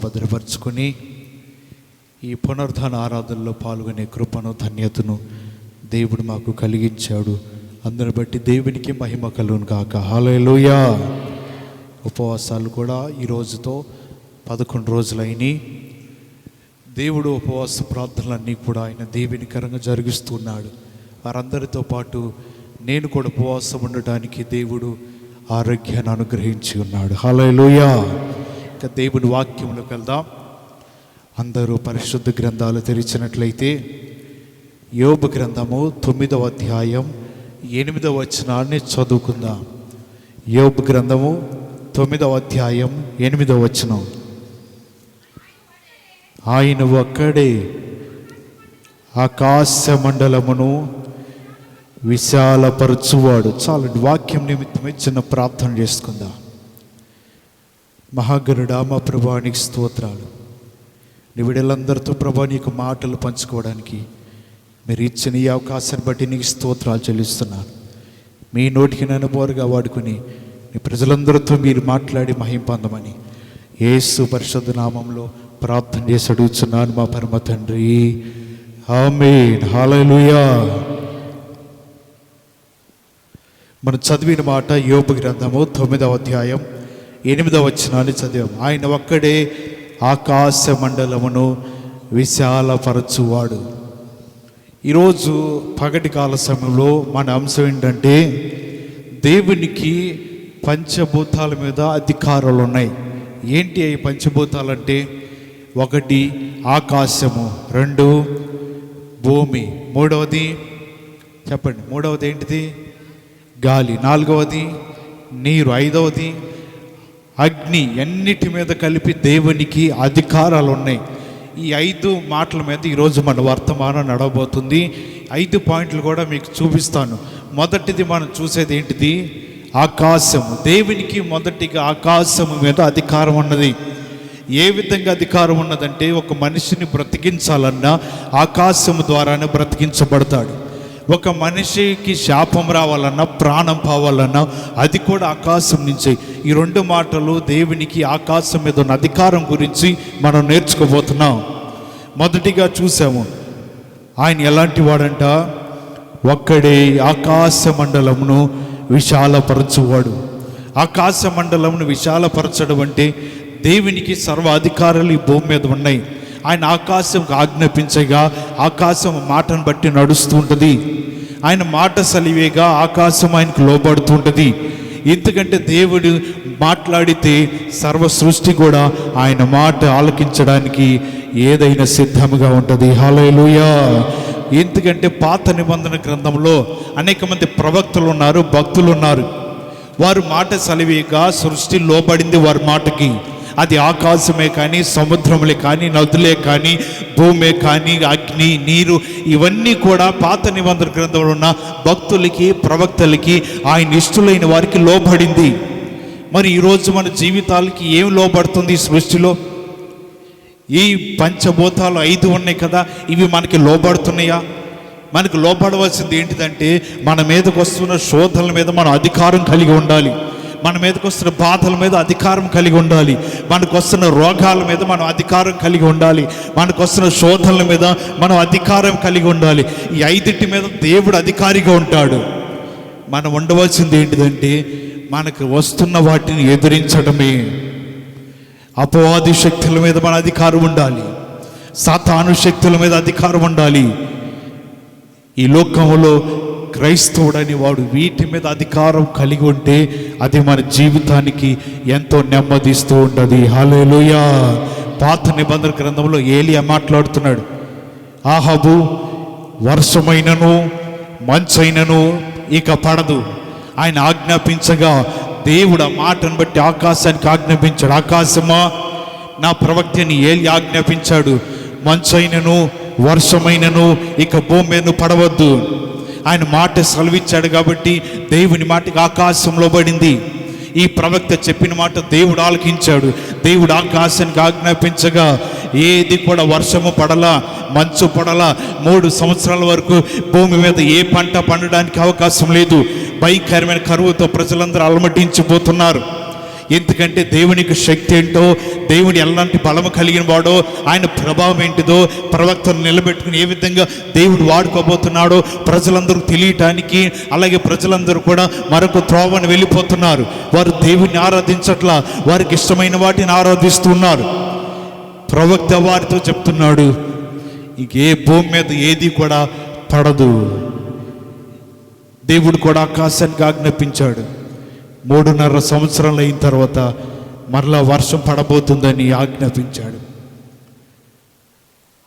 భద్రపరుచుకొని ఈ పునరుద్ధాన ఆరాధనలో పాల్గొనే కృపను ధన్యతను దేవుడు మాకు కలిగించాడు. అందరిని బట్టి దేవునికి మహిమ కలుగును గాక. హల్లెలూయా. ఉపవాసాలు కూడా ఈ రోజుతో 11 రోజులైనవి. దేవుడు ఉపవాస ప్రార్థనలన్నీ కూడా ఆయన దీవెనకరంగా జరిగిస్తున్నాడు. వారందరితో పాటు నేను కూడా ఉపవాసం ఉండటానికి దేవుడు ఆరోగ్యాన్ని అనుగ్రహించి ఉన్నాడు. హల్లెలూయా. ఇక దేవుని వాక్యంలోకి వెళ్దాం. అందరూ పరిశుద్ధ గ్రంథాలు తెరిచినట్లయితే యోబు గ్రంథము 9వ అధ్యాయం 8వ వచనాన్ని చదువుకుందాం. యోబు గ్రంథము 9వ అధ్యాయం 8వ వచనం. ఆయన ఒక్కడే ఆకాశ మండలమును విశాలపరచువాడు. చాలండి, వాక్యం నిమిత్తమే చిన్న ప్రార్థన చేసుకుందాం. మహాగరుడా, మా ప్రభానికి స్తోత్రాలు. నీ విడలందరితో ప్రభా నీకు మాటలు పంచుకోవడానికి మీరు ఇచ్చిన ఈ అవకాశాన్ని బట్టి నీకు స్తోత్రాలు చెల్లిస్తున్నాను. మీ నోటికి నన్ను బోరుగా వాడుకుని నీ ప్రజలందరితో మీరు మాట్లాడి మహిమ పొందమని యేసు పరిశుద్ధ నామంలో ప్రార్థన చేసి అడుగుతున్నాను మా పరమ తండ్రి. ఆమేన్. హల్లెలూయా. మనం చదివిన మాట యోబు గ్రంథము 9వ అధ్యాయం 8వ వచనాన్ని చదివాం. ఆయన ఒక్కడే ఆకాశ మండలమును విశాలపరచువాడు. ఈరోజు పగటి కాల సమయంలో మన అంశం ఏంటంటే దేవునికి పంచభూతాల మీద అధికారాలు ఉన్నాయి. ఏంటి అవి పంచభూతాలంటే? 1 ఆకాశము, 2 భూమి, 3వది చెప్పండి, 3వది ఏంటిది? గాలి, 4వది నీరు, 5వది అగ్ని. అన్నిటి మీద కలిపి దేవునికి అధికారాలు ఉన్నాయి. ఈ 5 మాటల మీద ఈరోజు మన వర్తమానం నడవబోతుంది. 5 పాయింట్లు కూడా మీకు చూపిస్తాను. మొదటిది మనం చూసేది ఏంటిది? ఆకాశము. దేవునికి మొదటిగా ఆకాశము మీద అధికారం ఉన్నది. ఏ విధంగా అధికారం ఉన్నదంటే, ఒక మనిషిని బ్రతికించాలన్నా ఆకాశము ద్వారానే బ్రతికించబడతాడు. ఒక మనిషికి శాపం రావాలన్నా, ప్రాణం పోవాలన్నా అది కూడా ఆకాశం నుంచే. ఈ 2 మాటలు దేవునికి ఆకాశం మీద ఉన్న అధికారం గురించి మనం నేర్చుకోబోతున్నాం. మొదటిగా చూసాము, ఆయన ఎలాంటి వాడంట? ఒక్కడే ఆకాశ మండలమును విశాలపరచువాడు. ఆకాశ మండలమును విశాలపరచడం అంటే దేవునికి సర్వ అధికారాలు ఈ భూమి మీద ఉన్నాయి. ఆయన ఆకాశంకు ఆజ్ఞాపించగా ఆకాశం మాటను బట్టి నడుస్తూ ఉంటుంది. ఆయన మాట సలివేగా ఆకాశం ఆయనకు లోబడుతూ ఉంటుంది. ఎందుకంటే దేవుడు మాట్లాడితే సర్వ సృష్టి కూడా ఆయన మాట ఆలకించడానికి ఏదైనా సిద్ధంగా ఉంటుంది. హల్లెలూయా. ఎందుకంటే పాత నిబంధన గ్రంథంలో అనేక మంది ప్రవక్తలు ఉన్నారు, భక్తులు ఉన్నారు. వారు మాట సలివేగా సృష్టి లోబడింది వారి మాటకి. అది ఆకాశమే కానీ, సముద్రములే కానీ, నదులే కానీ, భూమే కానీ, అగ్ని, నీరు, ఇవన్నీ కూడా పాత నిబంధన గ్రంథంలో ఉన్న భక్తులకి, ప్రవక్తలకి, ఆయన ఇష్టలైన వారికి లోబడింది. మరి ఈరోజు మన జీవితాలకి ఏం లోబడుతుంది ఈ సృష్టిలో? ఈ పంచభూతాలు 5 ఉన్నాయి కదా, ఇవి మనకి లోబడుతున్నాయా? మనకు లోబడవలసింది ఏంటిదంటే, మన మీదకు వస్తున్న శోధనల మీద మనం అధికారం కలిగి ఉండాలి. మన మీదకి వస్తున్న బాధల మీద అధికారం కలిగి ఉండాలి. మనకు వస్తున్న రోగాల మీద మనం అధికారం కలిగి ఉండాలి. మనకు వస్తున్న శోధనల మీద మనం అధికారం కలిగి ఉండాలి. ఈ 5 మీద దేవుడు అధికారిగా ఉంటాడు. మనం ఉండవలసింది ఏంటిదంటే, మనకు వస్తున్న వాటిని ఎదిరించడమే. అపవాది శక్తుల మీద మన అధికారం ఉండాలి. సాతాను శక్తుల మీద అధికారం ఉండాలి. ఈ లోకంలో క్రైస్తవుడని వాడు వీటి మీద అధికారం కలిగి ఉంటే అది మన జీవితానికి ఎంతో నెమ్మదిస్తూ ఉంటుంది. హల్లెలూయా. పాత నిబంధన గ్రంథంలో ఏలియా మాట్లాడుతున్నాడు. ఆహాబు వర్షమైనను మంచైనను ఇక పడదు ఆయన ఆజ్ఞాపించగా దేవుడు ఆ మాటను బట్టి ఆకాశానికి ఆజ్ఞాపించాడు. ఆకాశమా నా ప్రవక్తని ఏలియా ఆజ్ఞాపించాడు, మంచైనను వర్షమైనను ఇక భూమి మీద పడవద్దు. ఆయన మాట సెలవిచ్చాడు కాబట్టి దేవుని మాటకి ఆకాశంలో పడింది. ఈ ప్రవక్త చెప్పిన మాట దేవుడు ఆలకించాడు. దేవుడు ఆకాశానికి ఆజ్ఞాపించగా ఏది కూడా వర్షము పడలా, మంచు పడలా. 3 సంవత్సరాల వరకు భూమి మీద ఏ పంట పండడానికి అవకాశం లేదు. భయంకరమైన కరువుతో ప్రజలందరూ అలమటించిపోతున్నారు. ఎందుకంటే దేవునికి శక్తి ఏంటో, దేవుడు ఎలాంటి బలము కలిగిన వాడో, ఆయన ప్రభావం ఏంటిదో, ప్రవక్తను నిలబెట్టుకుని ఏ విధంగా దేవుడు వాడుకోబోతున్నాడో ప్రజలందరూ తెలియటానికి. అలాగే ప్రజలందరూ కూడా మరొక త్రోవను వెళ్ళిపోతున్నారు. వారు దేవుని ఆరాధించట్లా, వారికి ఇష్టమైన వాటిని ఆరాధిస్తున్నారు. ప్రవక్త వారితో చెప్తున్నాడు, ఇంకే భూమి మీద ఏది కూడా పడదు. దేవుడు కూడా ఆకాశానికి ఆజ్ఞాపించాడు, 3.5 సంవత్సరాలు అయిన తర్వాత మరలా వర్షం పడబోతుందని ఆజ్ఞాపించాడు.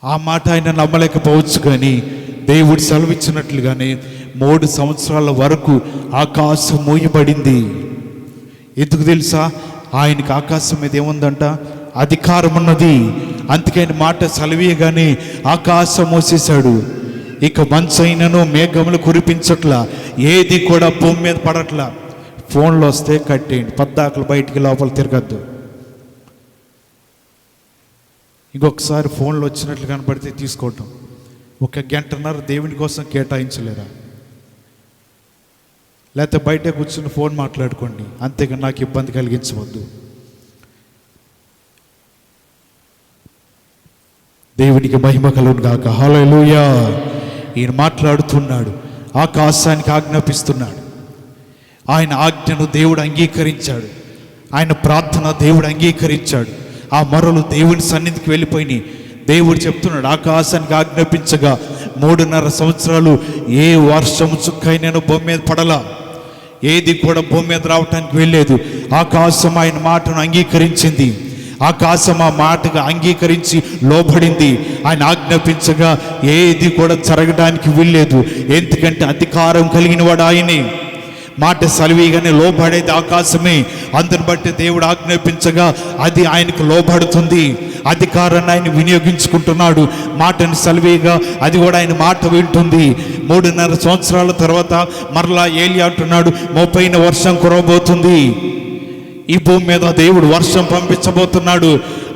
ఆ మాట ఆయన నమ్మలేకపోవచ్చు, కానీ దేవుడు సెలవిచ్చినట్లుగానే 3 సంవత్సరాల వరకు ఆకాశం మూయబడింది. ఎందుకు తెలుసా? ఆయనకి ఆకాశం మీద ఏముందంట? అధికారం ఉన్నది. అందుకే ఆయన మాట సెలవీయగానే ఆకాశం మూసేశాడు. ఇక మంచైనను మేఘములు కురిపించట్లా, ఏది కూడా భూమి మీద పడట్లా. ఫోన్లు వస్తే కట్టేయండి, పద్దాకలు బయటికి లోపల తిరగద్దు. ఇంకొకసారి ఫోన్లు వచ్చినట్లు కనపడితే తీసుకోవటం. 1 గంటన్నర దేవుని కోసం కేటాయించలేరా? లేకపోతే బయట కూర్చుని ఫోన్ మాట్లాడుకోండి, అంతేగా నాకు ఇబ్బంది కలిగించవద్దు. దేవునికి మహిమ కలుగును గాక. హల్లెలూయా. ఈయన మాట్లాడుతున్నాడు, ఆకాశానికి ఆజ్ఞాపిస్తున్నాడు. ఆయన ఆజ్ఞను దేవుడు అంగీకరించాడు, ఆయన ప్రార్థన దేవుడు అంగీకరించాడు. ఆ మొరలు దేవుని సన్నిధికి వెళ్ళిపోయినాయి. దేవుడు చెప్తున్నాడు, ఆకాశానికి ఆజ్ఞాపించగా 3.5 సంవత్సరాలు ఏ వర్షము చుక్కైనా భూమి మీద పడలా, ఏది కూడా భూమి మీద రావటానికి వెళ్ళలేదు. ఆకాశం ఆయన మాటను అంగీకరించింది. ఆకాశం ఆ మాటగా అంగీకరించి లోబడింది. ఆయన ఆజ్ఞాపించగా ఏది కూడా జరగడానికి వీల్లేదు. ఎందుకంటే అధికారం కలిగిన వాడు ఆయనే. మాట సెలవీగానే లోబడేది ఆకాశమే. అందుని బట్టి దేవుడు ఆజ్ఞాపించగా అది ఆయనకు లోబడుతుంది. అధికారాన్ని ఆయన వినియోగించుకుంటున్నాడు. మాటని సెలవీగా అది కూడా ఆయన మాట వింటుంది. 3.5 సంవత్సరాల తర్వాత మరలా ఏలియా అంటున్నాడు, 30న వర్షం కురవబోతుంది. ఈ భూమి మీద దేవుడు వర్షం పంపించబోతున్నాడు.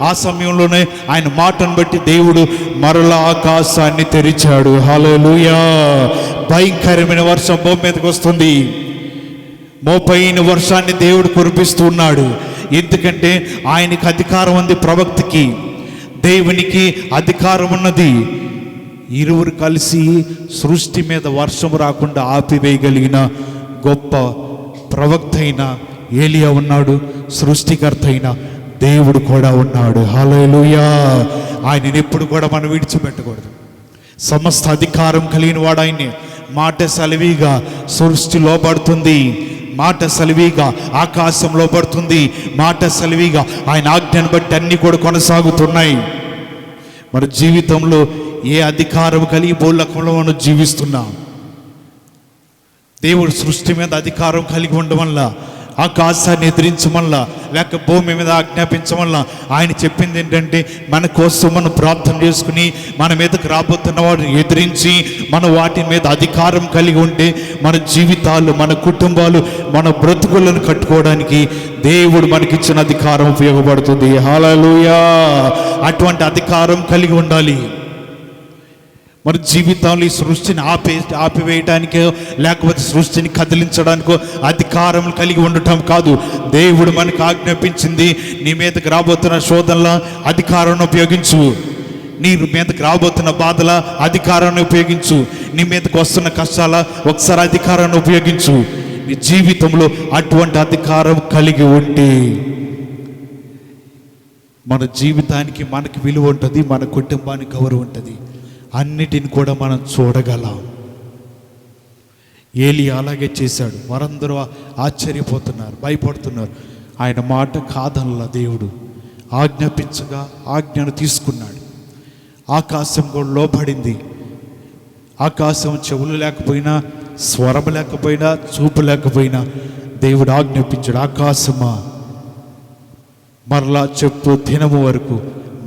ఆ సమయంలోనే ఆయన మాటను బట్టి దేవుడు మరలా ఆకాశాన్ని తెరిచాడు. హల్లెలూయా. భయంకరమైన వర్షం భూమి మీదకి వస్తుంది. 30న వర్షాన్ని దేవుడు కురిపిస్తున్నాడు. ఎందుకంటే ఆయనకి అధికారం ఉంది, ప్రవక్తకి దేవునికి అధికారం ఉన్నది. ఇరువురు కలిసి సృష్టి మీద వర్షం రాకుండా ఆపివేయగలిగిన గొప్ప ప్రవక్త అయిన ఏలియా ఉన్నాడు, సృష్టికర్త అయిన దేవుడు కూడా ఉన్నాడు. హల్లెలూయా. ఆయనని ఎప్పుడు కూడా మనం విడిచిపెట్టకూడదు. సమస్త అధికారం కలిగిన వాడు ఆయనే. మాట సెలవిగా సృష్టి లోబడుతుంది, మాట సెలవిగా ఆకాశం లోబడుతుంది, మాట సెలవిగా ఆయన ఆజ్ఞను బట్టి అన్నీ కూడా కొనసాగుతున్నాయి. మన జీవితంలో ఏ అధికారం కలిగి భూలోకంలో మనం జీవిస్తున్నాం? దేవుడు సృష్టి మీద అధికారం కలిగి ఉండడం వల్ల, ఆకాశాన్ని ఎదిరించమల్లా, లేక భూమి మీద ఆజ్ఞాపించమల్లా ఆయన చెప్పింది ఏంటంటే, మన కోసం మనం ప్రార్థన చేసుకుని మన మీదకి రాబోతున్న వాడిని ఎదిరించి మనం వాటి మీద అధికారం కలిగి ఉంటే మన జీవితాలు, మన కుటుంబాలు, మన బ్రతుకులను కట్టుకోవడానికి దేవుడు మనకిచ్చిన అధికారం ఉపయోగపడుతుంది. హల్లెలూయా. అటువంటి అధికారం కలిగి ఉండాలి. మన జీవితంలో ఈ సృష్టిని ఆపివేయటానికో లేకపోతే సృష్టిని కదిలించడానికో అధికారం కలిగి ఉండటం కాదు. దేవుడు మనకు ఆజ్ఞాపించింది, నీ మీదకి రాబోతున్న శోధనల అధికారాన్ని ఉపయోగించు, నీ మీదకి రాబోతున్న బాధల అధికారాన్ని ఉపయోగించు, నీ మీదకి వస్తున్న కష్టాల ఒకసారి అధికారాన్ని ఉపయోగించు. నీ జీవితంలో అటువంటి అధికారం కలిగి ఉంటే మన జీవితానికి మనకి విలువ ఉంటుంది, మన కుటుంబానికి గౌరవం ఉంటుంది, అన్నిటిని కూడా మనం చూడగలం. ఏలియా అలాగే చేశాడు. వారందరూ ఆశ్చర్యపోతున్నారు, భయపడుతున్నారు. ఆయన మాట కాదనలా దేవుడు. ఆజ్ఞాపించగా ఆజ్ఞను తీసుకున్నాడు. ఆకాశం కూడా లోబడింది. ఆకాశం చెవులు లేకపోయినా, స్వరం లేకపోయినా, చూపు లేకపోయినా దేవుడు ఆజ్ఞాపించాడు, ఆకాశమా మరలా చెప్పు, దినము వరకు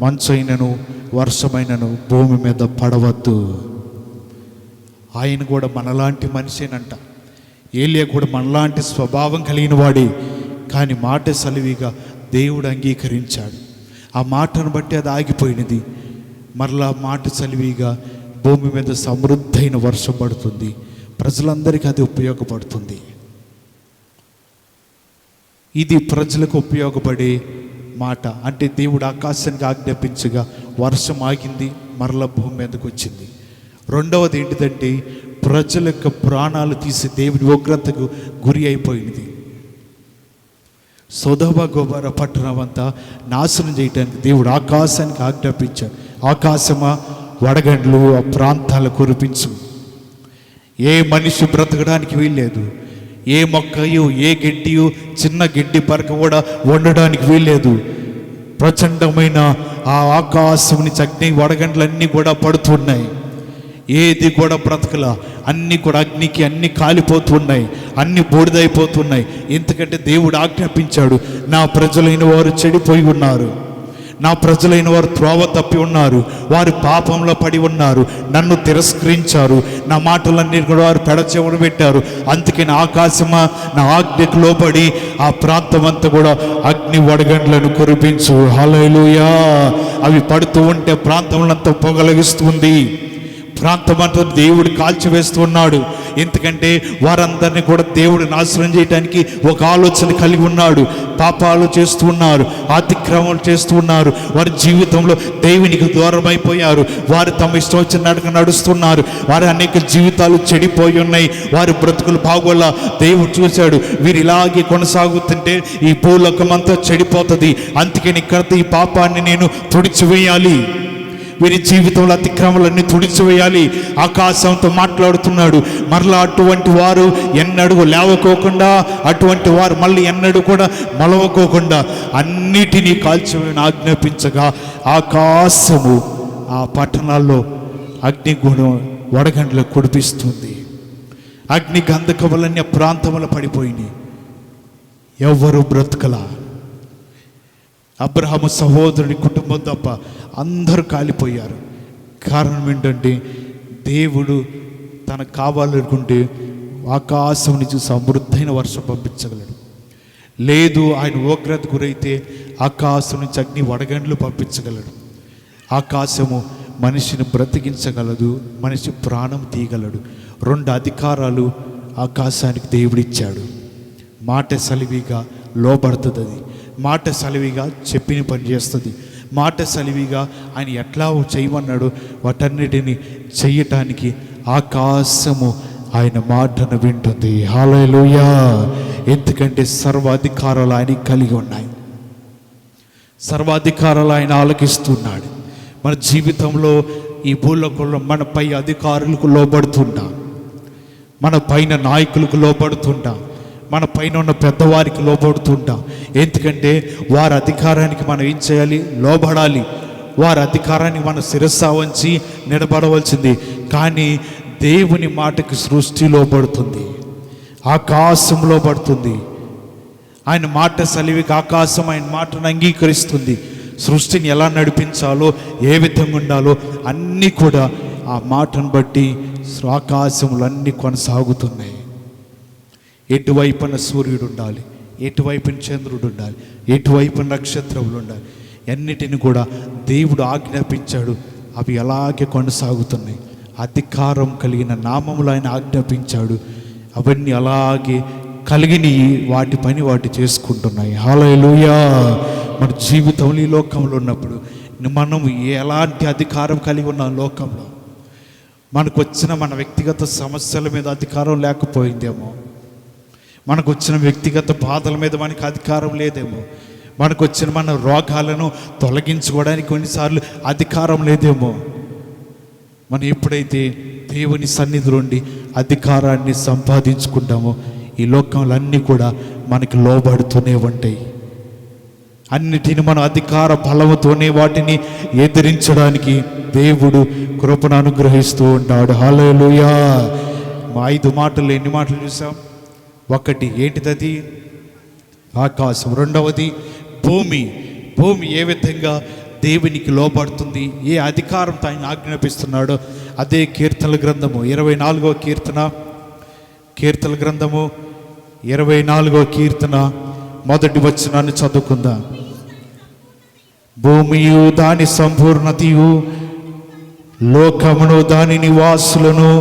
మంచైనను వర్షమైనను భూమి మీద పడవద్దు. ఆయన కూడా మనలాంటి మనిషేనంట. ఏలియా కూడా మనలాంటి స్వభావం కలిగిన వాడే. కానీ మాట సలివిగా దేవుడు అంగీకరించాడు. ఆ మాటను బట్టి అది ఆగిపోయినది. మరలా మాట సలివిగా భూమి మీద సమృద్ధైన వర్షం పడుతుంది. ప్రజలందరికీ అది ఉపయోగపడుతుంది. ఇది ప్రజలకు ఉపయోగపడే మాట. అంటే దేవుడు ఆకాశానికి ఆజ్ఞాపించగా వర్షం ఆగింది, మరల భూమి మీదకి వచ్చింది. రెండవది ఏంటిదంటే ప్రజల యొక్క ప్రాణాలు తీసి దేవుని ఉగ్రతకు గురి అయిపోయింది. సొదొమ గొమొర్రా పట్టణం అంతా నాశనం చేయడానికి దేవుడు ఆకాశానికి ఆజ్ఞాపించాడు. ఆకాశమా వడగండ్లు ఆ ప్రాంతాలు కురిపించు. ఏ మనిషి బ్రతకడానికి వీల్లేదు. ఏ మొక్కయు ఏ గడ్డియు చిన్న గడ్డి పరక కూడా వండడానికి వీల్లేదు. ప్రచండమైన ఆ ఆకాశం నుంచి అగ్ని వడగండ్లన్నీ కూడా పడుతున్నాయి. ఏది కూడా బ్రతకల, అన్నీ కూడా అగ్నికి అన్నీ కాలిపోతున్నాయి, అన్నీ బూడిదైపోతున్నాయి. ఎందుకంటే దేవుడు ఆజ్ఞాపించాడు, నా ప్రజలైన వారు చెడిపోయి ఉన్నారు, నా ప్రజలైన వారు త్రోవ తప్పి ఉన్నారు, వారు పాపంలో పడి ఉన్నారు, నన్ను తిరస్కరించారు, నా మాటలన్నీ కూడా వారు పెడచెవును పెట్టారు. అందుకని ఆకాశమా నా ఆజ్ఞకు లోబడి ఆ ప్రాంతం అంతా కూడా అగ్ని వడగండ్లను కురిపించు. హల్లెలూయా. అవి పడుతూ ఉంటే ప్రాంతంలో పొగలగిస్తుంది, ప్రాంతమంతా దేవుడు కాల్చివేస్తున్నాడు. ఎందుకంటే వారందరినీ కూడా దేవుడు నాశనం చేయడానికి ఒక ఆలోచన కలిగి ఉన్నాడు. పాపాలు చేస్తూ ఉన్నారు, అతిక్రమాలు చేస్తూ ఉన్నారు, వారి జీవితంలో దేవునికి దూరం అయిపోయారు, వారు తమ ఇష్టం వచ్చిన నడక నడుస్తున్నారు, వారి అనేక జీవితాలు చెడిపోయి ఉన్నాయి, వారి బ్రతుకులు బాగోలా. దేవుడు చూశాడు, వీరు ఇలాగే కొనసాగుతుంటే ఈ భూలోకమంతా చెడిపోతుంది, అందుకని ఇక్కడ ఈ పాపాన్ని నేను తుడిచివేయాలి, వీరి జీవితంలో అతిక్రమాలన్నీ తుడిచివేయాలి. ఆకాశంతో మాట్లాడుతున్నాడు. మరలా అటువంటి వారు ఎన్నడూ లేవకోకుండా, అటువంటి వారు మళ్ళీ ఎన్నడూ కూడా మొలవకోకుండా అన్నిటినీ కాల్చివేయని ఆజ్ఞాపించగా ఆకాశము ఆ పట్టణాల్లో అగ్నిగుణం వడగండ్లు కుడిపిస్తుంది. అగ్ని గంధకములన్నీ ప్రాంతములు పడిపోయినాయి, ఎవరు బ్రతకలా. అబ్రహాము సహోదరుని కుటుంబం తప్ప అందరూ కాలిపోయారు. కారణం ఏంటంటే దేవుడు తనకు కావాలనుకుంటే ఆకాశం నుంచి సమృద్ధైన వర్షం పంపించగలడు. లేదు, ఆయన ఉగ్రత గురైతే ఆకాశం నుంచి అగ్ని వడగండ్లు పంపించగలడు. ఆకాశము మనిషిని బ్రతికించగలదు, మనిషి ప్రాణం తీయగలడు. రెండు అధికారాలు ఆకాశానికి దేవుడిచ్చాడు. మాట సలివిగా లోబడుతుంది, అది మాట సలివిగా చెప్పిన పని చేస్తుంది, మాట సలివిగా ఆయన ఎట్లా చేయమన్నాడు వాటన్నిటిని చెయ్యటానికి ఆకాశము ఆయన మాటను వింటుంది. హల్లెలూయా. ఎందుకంటే సర్వాధికారాలు ఆయన కలిగి ఉన్నాయి, సర్వాధికారాలు ఆయన ఆలకిస్తున్నాడు. మన జీవితంలో ఈ భూలోకంలో మన పై అధికారులకు లోబడుతుంటాం, మన పైన నాయకులకు లోబడుతుంటాం, మన పైన ఉన్న పెద్దవారికి లోబడుతుంటాం. ఎందుకంటే వారి అధికారానికి మనం ఏం చేయాలి? లోబడాలి. వారి అధికారానికి మనం శిరస్సు వంచి నిలబడవలసింది. కానీ దేవుని మాటకి సృష్టి లోబడుతుంది, ఆకాశం లోబడుతుంది. ఆయన మాట సలివికి ఆకాశం ఆయన మాటను అంగీకరిస్తుంది. సృష్టిని ఎలా నడిపించాలో, ఏ విధంగా ఉండాలో అన్నీ కూడా ఆ మాటను బట్టి ఆకాశములన్నీ కొనసాగుతున్నాయి. ఎటువైపున సూర్యుడు ఉండాలి, ఎటువైపున చంద్రుడు ఉండాలి, ఎటువైపున నక్షత్రములు ఉండాలి, అన్నిటిని కూడా దేవుడు ఆజ్ఞాపించాడు. అవి అలాగే కొనసాగుతున్నాయి. అధికారం కలిగిన నామములు ఆయన ఆజ్ఞాపించాడు, అవన్నీ అలాగే కలిగిన వాటి పని వాటి చేసుకుంటున్నాయి. హల్లెలూయా. మన జీవితంలో ఈ లోకంలో ఉన్నప్పుడు మనం ఎలాంటి అధికారం కలిగి ఉన్న లోకంలో మనకు వచ్చిన మన వ్యక్తిగత సమస్యల మీద అధికారం లేకపోయిందేమో, మనకు వచ్చిన వ్యక్తిగత బాధల మీద మనకి అధికారం లేదేమో, మనకు వచ్చిన మన రోగాలను తొలగించుకోవడానికి కొన్నిసార్లు అధికారం లేదేమో. మనం ఎప్పుడైతే దేవుని సన్నిధి నుండి అధికారాన్ని సంపాదించుకుంటామో ఈ లోకంలో అన్నీ కూడా మనకి లోబడుతూనే ఉంటాయి. అన్నిటిని మన అధికార బలముతోనే వాటిని ఎదిరించడానికి దేవుడు కృపను అనుగ్రహిస్తూ ఉంటాడు. హల్లెలూయా. మా 5 మాటలు ఎన్ని మాటలు చూసాం? ఒకటి ఏంటిది? ఆకాశం. రెండవది భూమి. భూమి ఏ విధంగా దేవునికి లోబడుతుంది, ఏ అధికారంతో ఆయన ఆజ్ఞాపిస్తున్నాడో అదే కీర్తనల గ్రంథము 24వ కీర్తన, కీర్తనల గ్రంథము 24వ కీర్తన మొదటి వచనాన్ని చదువుకుందాం. భూమియు దాని సంపూర్ణతయు లోకమును దాని నివాసులను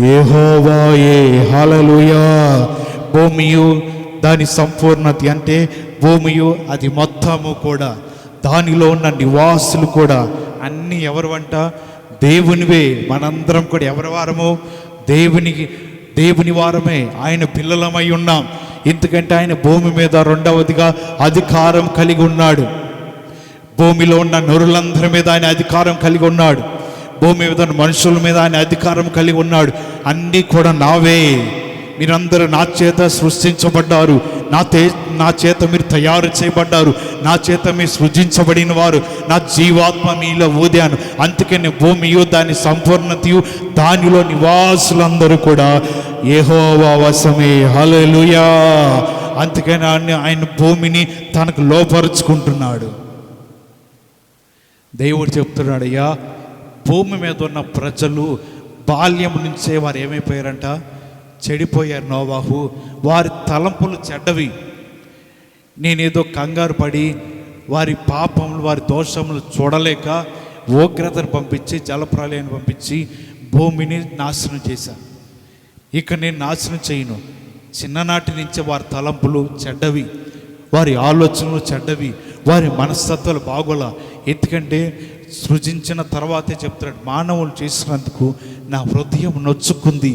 యెహోవాయే. హల్లెలూయా. భూమియు దాని సంపూర్ణత అంటే భూమియు అది మొత్తము కూడా, దానిలో ఉన్న నివాసులు కూడా అన్నీ ఎవరు అంట? దేవునివే. మనందరం కూడా ఎవరి వారము? దేవుని వారమే, ఆయన పిల్లలమై ఉన్నాం. ఎందుకంటే ఆయన భూమి మీద రెండవదిగా అధికారం కలిగి ఉన్నాడు. భూమిలో ఉన్న నరులందరి మీద ఆయన అధికారం కలిగి ఉన్నాడు. భూమి మీద ఉన్న మనుషుల మీద ఆయన అధికారం కలిగి ఉన్నాడు. అన్నీ కూడా నావే, మీరందరూ నా చేత సృష్టించబడ్డారు, నా చేత మీరు తయారు చేయబడ్డారు, నా చేత మీరు సృజించబడిన వారు, నా జీవాత్మ మీలో ఊదాను. అందుకని భూమియు దాని సంపూర్ణతయు దానిలో నివాసులందరూ కూడా యెహోవా వశమే. హల్లెలూయా. అందుకని ఆయన భూమిని తనకు లోపరుచుకుంటున్నాడు. దేవుడు చెప్తున్నాడు, అయ్యా భూమి మీద ఉన్న ప్రజలు బాల్యం నుంచే వారు ఏమైపోయారంట? చెడిపోయారు. నోవాహు వారి తలంపులు చెడ్డవి. నేనేదో కంగారు పడి వారి పాపములు వారి దోషములు చూడలేక ఉగ్రతను పంపించి జలప్రలయాన్ని పంపించి భూమిని నాశనం చేశాను. ఇక నేను నాశనం చేయను. చిన్ననాటి నుంచే వారి తలంపులు చెడ్డవి, వారి ఆలోచనలు చెడ్డవి, వారి మనస్తత్వాలు బాగోలా. ఎందుకంటే సృజించిన తర్వాతే చెప్తున్నాడు, మానవులు చేసినందుకు నా హృదయం నొచ్చుకుంది.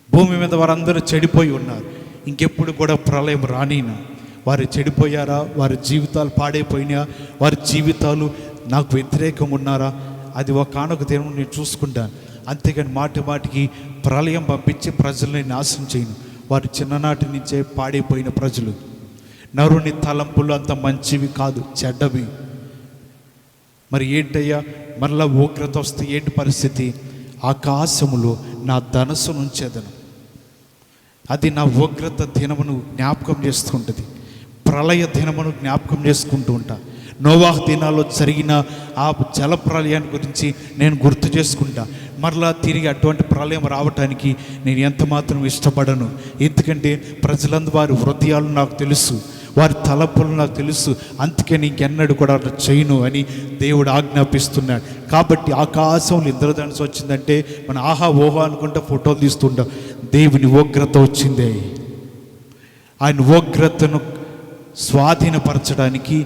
భూమి మీద వారందరూ చెడిపోయి ఉన్నారు. ఇంకెప్పుడు కూడా ప్రళయం రానినా? వారు చెడిపోయారా? వారి జీవితాలు పాడైపోయినా? వారి జీవితాలు నాకు వ్యతిరేకంగా ఉన్నారా? అది ఒకనొక దినం నేను చూసుకుంటాను. అంతేగాని మాటికి ప్రళయం పంపించి ప్రజల్ని నాశనం చేయను. వారి చిన్ననాటి నుంచే పాడైపోయిన ప్రజలు. నరుని తలంపులు అంత మంచివి కాదు, చెడ్డవి. మరి ఏంటయ్యా, మరలా ఉగ్రత వస్తే ఏంటి పరిస్థితి? ఆకాశములో నా ధనస్సు నుంచేదను. అది నా ఉగ్రత దినమును జ్ఞాపకం చేస్తుంటుంది, ప్రళయ దినమును జ్ఞాపకం చేసుకుంటూ ఉంటా. నోవాహు దినాల్లో జరిగిన ఆ జల ప్రళయాన్ని గురించి నేను గుర్తు చేసుకుంటా. మరలా తిరిగి అటువంటి ప్రళయం రావటానికి నేను ఎంత మాత్రం ఇష్టపడను. ఎందుకంటే ప్రజలందరూ వారి హృదయాలు నాకు తెలుసు, వారి తలపులు నాకు తెలుసు. అందుకే ఇంకెన్నడూ కూడా అట్లా చేయను అని దేవుడు ఆజ్ఞాపిస్తున్నాడు. కాబట్టి ఆకాశంలో ఇంద్రధనుస్సు వచ్చిందంటే మన ఆహా ఓహో అనుకుంటా ఫోటోలు తీస్తుంటాం. దేవుని ఉగ్రత వచ్చిందే. ఆయన ఉగ్రతను స్వాధీనపరచడానికి,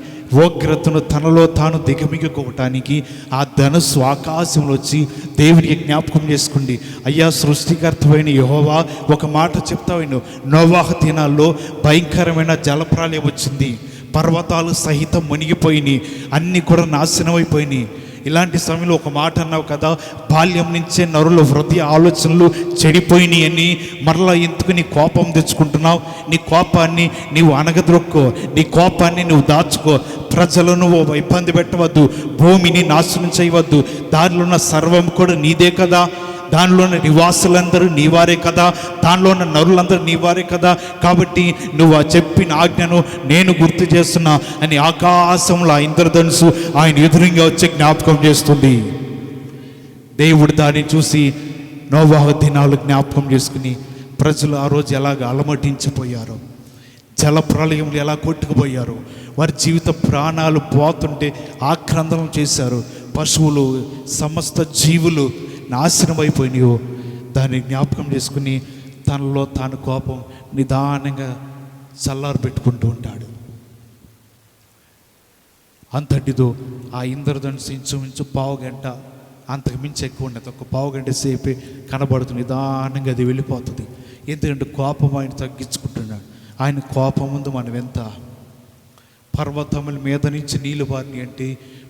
ఉగ్రతను తనలో తాను దిగమిగొట్టడానికి ఆ ధనుస్సు ఆకాశంలో వచ్చి దేవునికి జ్ఞాపకం చేసుకోండి. అయ్యా సృష్టికర్తమైన యెహోవా ఒక మాట చెప్తావు. నోవాహు దినాల్లో భయంకరమైన జలప్రళయం వచ్చింది. పర్వతాలు సహితం మునిగిపోయినాయి, అన్నీ కూడా నాశనం అయిపోయినాయి. ఇలాంటి సమయంలో ఒక మాట అన్నావు కదా, బాల్యం నుంచే నరుల హృదయ ఆలోచనలు చెడిపోయినాయి అని. మరలా ఎందుకు నీ కోపం తెచ్చుకుంటున్నావు? నీ కోపాన్ని నీవు అనగదొక్కో, నీ కోపాన్ని నువ్వు దాచుకో. ప్రజలను ఇబ్బంది పెట్టవద్దు, భూమిని నాశనం చేయవద్దు. దానిలో ఉన్న సర్వం కూడా నీదే కదా, దానిలో ఉన్న నివాసులందరూ నీవారే కదా, దానిలో ఉన్న నరులందరూ నీవారే కదా. కాబట్టి నువ్వు చెప్పిన ఆజ్ఞను నేను గుర్తు చేస్తున్నా అని ఆకాశంలో ఆ ఇంద్రధనుసు ఆయన ఎదురుగా వచ్చి జ్ఞాపకం చేస్తుంది. దేవుడు దాన్ని చూసి నోవాహు దినాలు జ్ఞాపకం చేసుకుని ప్రజలు ఆ రోజు ఎలాగ అలమటించిపోయారో, జల ప్రళయంలో ఎలా కొట్టుకుపోయారో, వారి జీవిత ప్రాణాలు పోతుంటే ఆక్రందనం చేశారు. పశువులు, సమస్త జీవులు నాశనం అయిపోయినాయో దాన్ని జ్ఞాపకం చేసుకుని తనలో తాను కోపం నిదానంగా చల్లారు పెట్టుకుంటూ ఉంటాడు. అంతటితో ఆ ఇంద్రధనుస్సు ఇంచుమించు పావుగంట, అంతకు మించి ఎక్కువ ఉండదు, ఒక పావుగంట సేపే కనబడుతుంది. నిదానంగా అది వెళ్ళిపోతుంది. ఎందుకంటే కోపం ఆయన తగ్గించుకుంటున్నాడు. ఆయన కోపం ముందు మనం ఎంత? పర్వతముల మీద నుంచి నీళ్ళు వారిని అంటే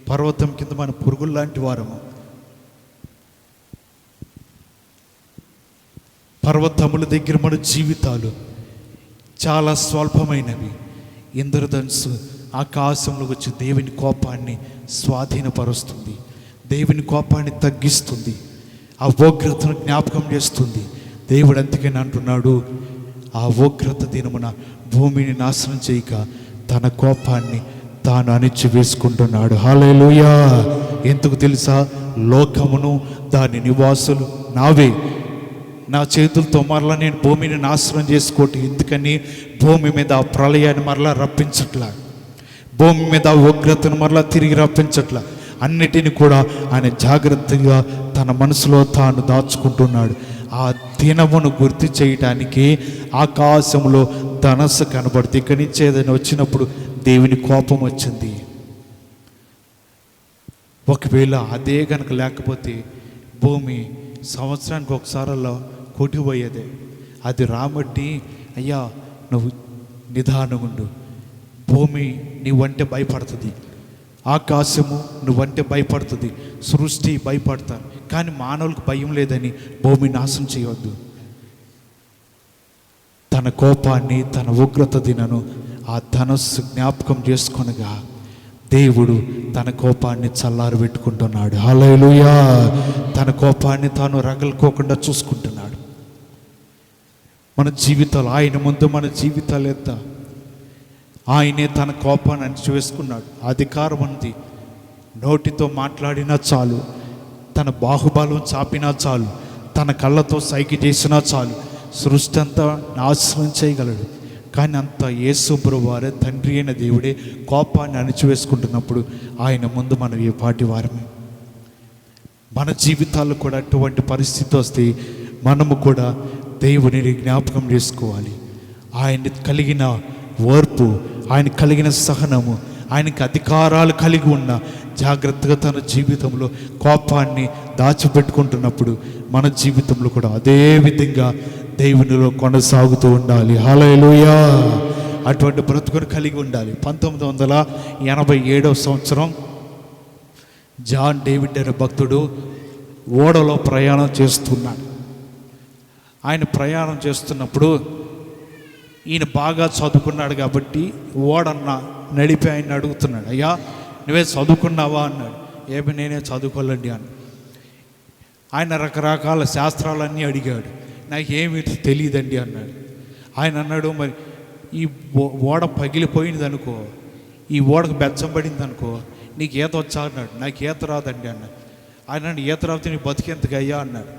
పర్వతం కింద మన పురుగులు లాంటి వారము. పర్వతముల దగ్గర మన జీవితాలు చాలా స్వల్పమైనవి. ఇంద్రధనుస్సు ఆకాశంలో వచ్చి దేవుని కోపాన్ని స్వాధీనపరుస్తుంది, దేవుని కోపాన్ని తగ్గిస్తుంది, ఆ ఉగ్రతను జ్ఞాపకం చేస్తుంది. దేవుడు అందుకని అంటున్నాడు, ఆ ఉగ్రత దినమున భూమిని నాశనం చేయక తన కోపాన్ని తాను అణిచి వేసుకుంటున్నాడు. హల్లెలూయా. ఎందుకు తెలుసా? లోకమును దాని నివాసులు నావే. నా చేతులతో మరలా నేను భూమిని నాశనం చేసుకోవటం ఎందుకని? భూమి మీద ఆ ప్రళయాన్ని మరలా రప్పించట్లా, భూమి మీద ఆ ఉగ్రతను మరలా తిరిగి రప్పించట్లా. అన్నిటిని కూడా ఆయన జాగ్రత్తగా తన మనసులో తాను దాచుకుంటున్నాడు. ఆ దినమును గుర్తు చేయటానికి ఆకాశంలో ధనస్సు కనబడుతుంది. ఇక్కడి నుంచి ఏదైనా వచ్చినప్పుడు దేవుని కోపం వచ్చింది. ఒకవేళ అదే కనుక లేకపోతే భూమి సంవత్సరానికి ఒకసారిలో కొట్టిపోయేదే. అది రాబట్టి అయ్యా నువ్వు నిదానంగుండు, భూమి నువ్వంటే భయపడుతుంది, ఆకాశము నువ్వంటే భయపడుతుంది, సృష్టి భయపడతారు. కానీ మానవులకు భయం లేదని భూమి నాశనం చేయవద్దు. తన కోపాన్ని, తన ఉగ్రత దినను ఆ ధనస్సు జ్ఞాపకం చేసుకొనగా దేవుడు తన కోపాన్ని చల్లారి పెట్టుకుంటున్నాడు. హల్లెలూయా. తన కోపాన్ని తాను రగలుకోకుండా చూసుకుంటున్నాడు. మన జీవితాలు ఆయన ముందు మన జీవితాలు ఎంత, ఆయనే తన కోపాన్ని అణిచివేసుకున్నాడు. అధికారం ఉంది. నోటితో మాట్లాడినా చాలు, తన బాహుబలం చాపినా చాలు, తన కళ్ళతో సైకి చేసినా చాలు, సృష్టి అంతా నాశనం చేయగలడు. కానీ అంత యేసు ప్రభువారే, తండ్రి అయిన దేవుడే కోపాన్ని అణిచివేసుకుంటున్నప్పుడు ఆయన ముందు మనం ఏ పాటి వారమే. మన జీవితాల్లో కూడా అటువంటి పరిస్థితి వస్తే మనము కూడా దేవునిని జ్ఞాపకం చేసుకోవాలి. ఆయన కలిగిన ఓర్పు, ఆయన కలిగిన సహనము, ఆయనకి అధికారాలు కలిగి ఉన్న జాగ్రత్తగా తన జీవితంలో కోపాన్ని దాచిపెట్టుకుంటున్నప్పుడు మన జీవితంలో కూడా అదే విధంగా దేవునిలో కొనసాగుతూ ఉండాలి. హల్లెలూయా. అటువంటి బ్రతుకును కలిగి ఉండాలి. 1987 సంవత్సరం జాన్ డేవిడ్ అనే భక్తుడు ఓడలో ప్రయాణం చేస్తున్నాడు. ఆయన ప్రయాణం చేస్తున్నప్పుడు ఈయన బాగా చదువుకున్నాడు కాబట్టి ఓడన్న నడిపి ఆయన అడుగుతున్నాడు, అయ్యా నువ్వే చదువుకున్నావా అన్నాడు. ఏమి నేనే చదువుకోలేండి అని. ఆయన రకరకాల శాస్త్రాలన్నీ అడిగాడు. నాకు ఏమి తెలియదండి అన్నాడు. ఆయన అన్నాడు, మరి ఈ ఓడ పగిలిపోయింది అనుకో, ఈ ఓడకు బెచ్చం పడింది అనుకో, నీకు ఈత వచ్చా అన్నాడు. నాకు ఈత రాదండి అన్నాడు. ఆయన అన్నాడు, ఈత రాకపోతే నీకు బతికేంతగా అయ్యా అన్నాడు.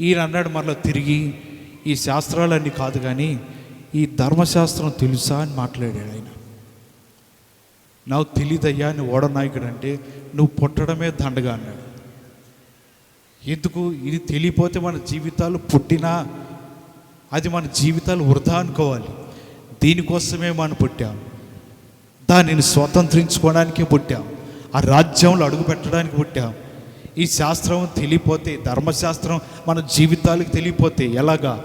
ఈయన అన్నాడు మరలా తిరిగి, ఈ శాస్త్రాలన్నీ కాదు కానీ ఈ ధర్మశాస్త్రం తెలుసా అని మాట్లాడాడు ఆయన. నాకు తెలియదయ్యా అని ఓడ నాయకుడు అంటే, నువ్వు పుట్టడమే దండగా అన్నాడు. ఎందుకు? ఇది తెలియపోతే మన జీవితాలు పుట్టినా అది మన జీవితాలు వృధా అనుకోవాలి. దీనికోసమే మనం పుట్టాం, దానిని స్వతంత్రించుకోవడానికి పుట్టాం, ఆ రాజ్యంలో అడుగు పెట్టడానికి పుట్టాం. ఈ శాస్త్రం తెలియపోతే, ధర్మశాస్త్రం మన జీవితాలకు తెలియపోతే ఎలాగా?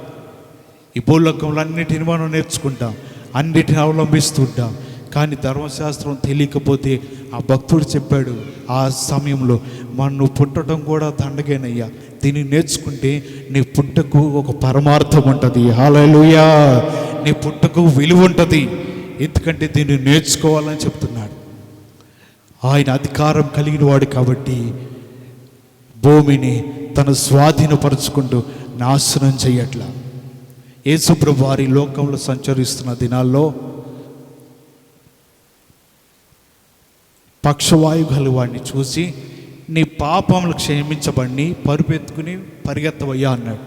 ఈ భూలోకంలో అన్నిటిని మనం నేర్చుకుంటాం, అన్నిటిని అవలంబిస్తుంటాం. కానీ ధర్మశాస్త్రం తెలియకపోతే ఆ భక్తుడు చెప్పాడు ఆ సమయంలో, నువ్వు పుట్టడం కూడా దండగేనయ్యా, దీన్ని నేర్చుకుంటే నీ పుట్టకు ఒక పరమార్థం ఉంటుంది. హల్లెలూయా. నీ పుట్టకు విలువ ఉంటుంది, ఎందుకంటే దీన్ని నేర్చుకోవాలని చెప్తున్నాడు. ఆయన అధికారం కలిగిన వాడు కాబట్టి భూమిని తన స్వాధీనపరుచుకుంటూ నాశనం చేయట్లా. యేసు ప్రభువు వారి లోకంలో సంచరిస్తున్న దినాల్లో పక్షవాయు గలవాడిని చూసి, నీ పాపములు క్షమించబడి పరుపెత్తుకుని పరిగెత్తవయ్యా అన్నాడు.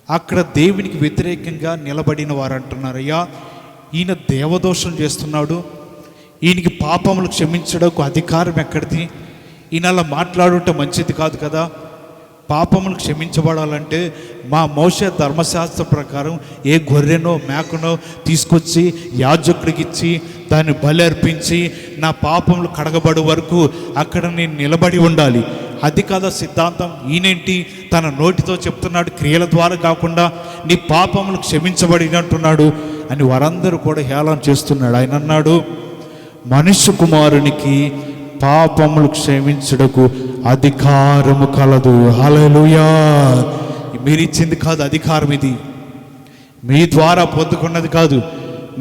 అక్కడ దేవునికి వ్యతిరేకంగా నిలబడిన వారు అంటున్నారు, అయ్యా ఈయన దేవదోషం చేస్తున్నాడు, ఈయనకి పాపములు క్షమించడానికి అధికారం ఎక్కడిది? ఈయన అలా మాట్లాడుంటే మంచిది కాదు కదా. పాపములు క్షమించబడాలంటే మా మోషే ధర్మశాస్త్ర ప్రకారం ఏ గొర్రెనో మేకనో తీసుకొచ్చి యాజకుడికి ఇచ్చి దాన్ని బలి అర్పించి నా పాపములు కడగబడే వరకు అక్కడ నేను నిలబడి ఉండాలి. అది కదా సిద్ధాంతం. ఈయనేంటి తన నోటితో చెప్తున్నాడు, క్రియల ద్వారా కాకుండా నీ పాపములు క్షమించబడినట్టున్నాడు అని వారందరూ కూడా హేళన చేస్తున్నాడు. ఆయన అన్నాడు, మనుష్య కుమారునికి పాపములు క్షమించుటకు అధికారము కలదు. హల్లెలూయా. మీరిచ్చింది కాదు అధికారం, ఇది మీ ద్వారా పొందుకున్నది కాదు.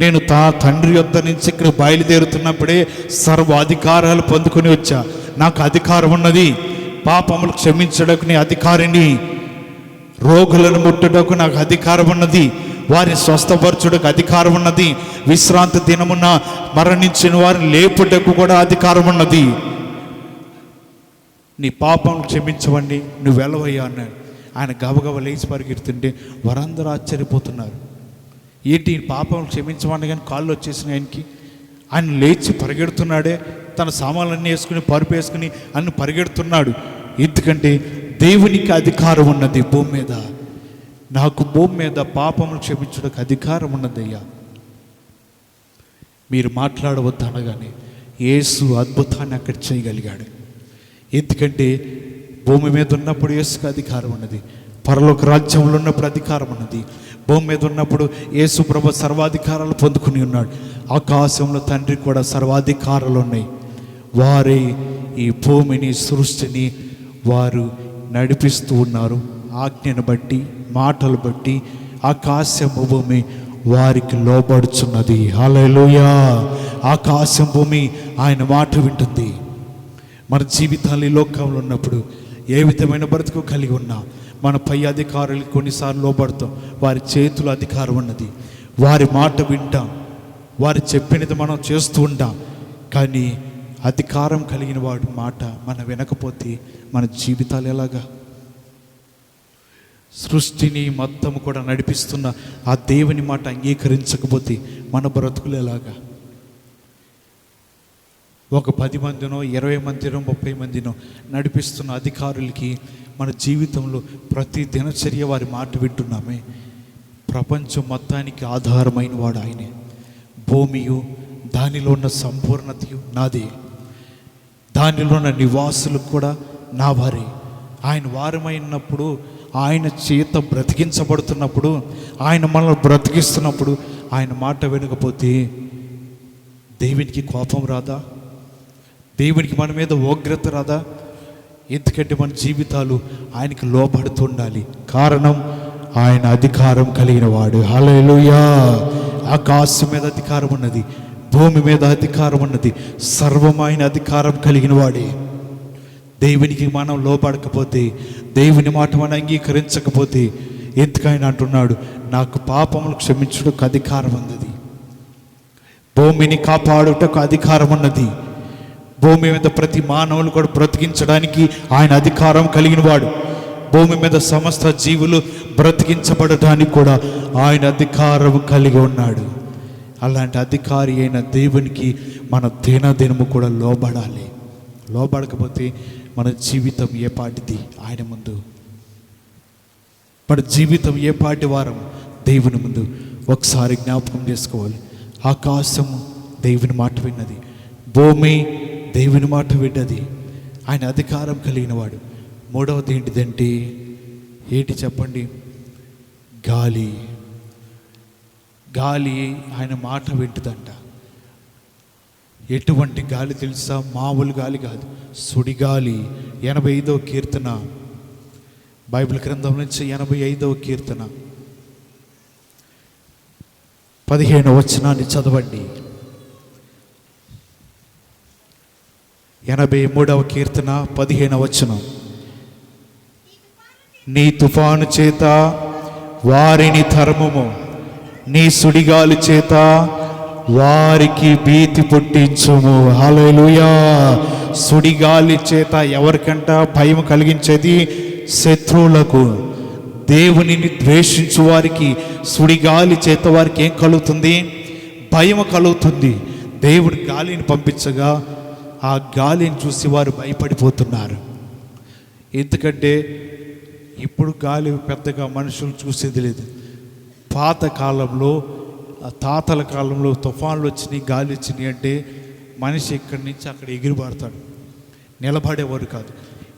నేను తండ్రి యొద్ద నుంచి ఇక్కడ బయలుదేరుతున్నప్పుడే సర్వ అధికారాలు పొందుకొని వచ్చా. నాకు అధికారం ఉన్నది. పాపములు క్షమించడానికి నీ అధికారిని, రోగులను ముట్టుటకు నాకు అధికారం ఉన్నది, వారిని స్వస్థపరచుటకు అధికారం ఉన్నది, విశ్రాంతి దినమున మరణించిన వారిని లేపుటకు కూడా అధికారం ఉన్నది. నీ పాపం క్షమించవండి, నువ్వు వెళ్ళవయ్యా అన్నాడు. ఆయన గబగబ లేచి పరిగెడుతుంటే వారందరూ ఆశ్చర్యపోతున్నారు. ఏంటి పాపం క్షమించమని కానీ కాళ్ళు వచ్చేసినాయి ఆయనకి. ఆయన లేచి పరిగెడుతున్నాడే, తన సామాన్లన్నీ వేసుకుని పరుపు వేసుకుని అన్ని పరిగెడుతున్నాడు. ఎందుకంటే దేవునికి అధికారం ఉన్నది భూమి మీద. నాకు భూమి మీద పాపములు క్షమించడానికి అధికారం ఉన్నదయ్యా. మీరు మాట్లాడవద్దు అనగానే యేసు అద్భుతాన్ని అక్కడ చేయగలిగాడు. ఎందుకంటే భూమి మీద ఉన్నప్పుడు యేసుకు అధికారం ఉన్నది, పరలోక రాజ్యంలో ఉన్నప్పుడు అధికారం ఉన్నది. భూమి మీద ఉన్నప్పుడు యేసు ప్రభు సర్వాధికారాలు పొందుకుని ఉన్నాడు. ఆకాశంలో తండ్రి కూడా సర్వాధికారాలు ఉన్నాయి. వారే ఈ భూమిని, సృష్టిని వారు నడిపిస్తూ ఉన్నారు. ఆజ్ఞను బట్టి, మాటలు బట్టి ఆకాశము భూమి వారికి లోబడుచున్నది. హల్లెలూయా. ఆకాశం భూమి ఆయన మాట వింటుంది. మన జీవితాలు ఈ లోకంలో ఉన్నప్పుడు ఏ విధమైన బ్రతుకు కలిగి ఉన్నా మన పై అధికారులు కొన్నిసార్లు లోబడతాం. వారి చేతుల అధికారం ఉన్నది, వారి మాట వింటాం, వారు చెప్పినది మనం చేస్తూ ఉంటాం. కానీ అధికారం కలిగిన వాడి మాట మనం వినకపోతే మన జీవితాలు ఎలాగా? సృష్టిని మొత్తం కూడా నడిపిస్తున్న ఆ దేవుని మాట అంగీకరించకపోతే మన బ్రతుకులు ఎలాగా? ఒక 10 మందినో 20 మందినో 30 మందినో నడిపిస్తున్న అధికారులకి మన జీవితంలో ప్రతి దినచర్య వారి మాట వింటున్నామే. ప్రపంచం మొత్తానికి ఆధారమైన వాడు ఆయనే. భూమియు దానిలో ఉన్న సంపూర్ణతయు నాదే, దానిలో ఉన్న నివాసులు కూడా నా వారే. ఆయన వారమైనప్పుడు, ఆయన చేత బ్రతికించబడుతున్నప్పుడు, ఆయన మనల్ని బ్రతికిస్తున్నప్పుడు ఆయన మాట వినకపోతే దేవునికి కోపం రాదా? దేవునికి మన మీద ఉగ్రత రాదా? ఎందుకంటే మన జీవితాలు ఆయనకి లోబడుతుండాలి. కారణం ఆయన అధికారం కలిగిన వాడు. హల్లెలూయా. ఆకాశం మీద అధికారం ఉన్నది, భూమి మీద అధికారం ఉన్నది, సర్వమైన అధికారం కలిగిన వాడే. దేవునికి మనం లోబడకపోతే, దేవుని మాట మనం అంగీకరించకపోతే, ఎందుకైనా అంటున్నాడు, నాకు పాపములు క్షమించుటకు అధికారం ఉన్నది, భూమిని కాపాడుటకు అధికారం ఉన్నది. భూమి మీద ప్రతి మానవులు కూడా బ్రతికించడానికి ఆయన అధికారం కలిగిన వాడు. భూమి మీద సమస్త జీవులు బ్రతికించబడటానికి కూడా ఆయన అధికారం కలిగి ఉన్నాడు. అలాంటి అధికారి అయిన దేవునికి మన దినదినము కూడా లోబడాలి. లోబడకపోతే మన జీవితం ఏ పాటిది ఆయన ముందు? మన జీవితం ఏ పాటి వారం దేవుని ముందు? ఒకసారి జ్ఞాపకం చేసుకోవాలి. ఆకాశము దేవుని మాట విన్నది, భూమి దేవుని మాట విన్నది. ఆయన అధికారం కలిగిన వాడు. మూడవది ఏంటిదంటే ఏంటి చెప్పండి? గాలి. గాలి ఆయన మాట వింటుందంట. ఎటువంటి గాలి తెలుసా? మామూలు గాలి కాదు, సుడిగాలి. 85వ కీర్తన, బైబిల్ గ్రంథం నుంచి 85వ కీర్తన 15వ వచనాన్ని చదవండి. 83వ కీర్తన 15వ వచనం. నీ తుఫాను చేత వారిని తరుముము, నీ సుడిగాలి చేత వారికి భీతి పుట్టించుము. హల్లెలూయా. సుడిగాలి చేత ఎవరికంట భయం కలిగించేది? శత్రువులకు. దేవునిని ద్వేషించు వారికి సుడిగాలి చేత వారికి ఏం కలుగుతుంది? భయం కలుగుతుంది. దేవుడు గాలిని పంపించగా ఆ గాలిని చూసి వారు భయపడిపోతున్నారు. ఎందుకంటే ఇప్పుడు గాలి పెద్దగా మనుషులు చూసేది లేదు. పాత కాలంలో, తాతల కాలంలో తుఫాన్లు వచ్చినాయి, గాలి వచ్చినాయి అంటే మనిషి ఇక్కడి నుంచి అక్కడ ఎగిరిపడతాడు, నిలబడేవారు కాదు.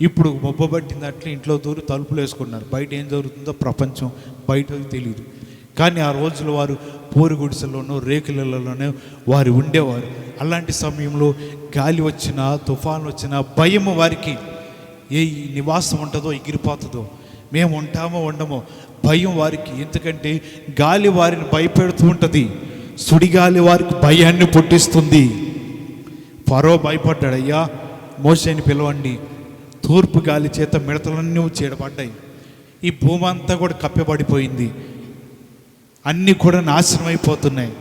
ఇప్పుడు మొబ్బబట్టింది అట్లా ఇంట్లో దూరి తలుపులు వేసుకున్నారు. బయట ఏం జరుగుతుందో ప్రపంచం బయటకు తెలియదు. కానీ ఆ రోజులు వారు పూరి గుడిసెల్లోనూ రేకులలోనే వారు ఉండేవారు. అలాంటి సమయంలో గాలి వచ్చినా, తుఫాన్లు వచ్చినా భయం వారికి. ఏ నివాసం ఉంటుందో, ఎగిరిపోతుందో, మేము ఉంటామో ఉండమో భయం వారికి. ఎందుకంటే గాలి వారిని భయపెడుతూ ఉంటుంది. సుడిగాలి వారికి భయాన్ని పుట్టిస్తుంది. ఫరో భయపడ్డాడు. అయ్యా మోషేని పిలవండి. తూర్పు గాలి చేత మిడతలన్నీ చీడపడ్డాయి. ఈ భూమి అంతా కూడా కప్పబడిపోయింది. అన్నీ కూడా నాశనం అయిపోతున్నాయి.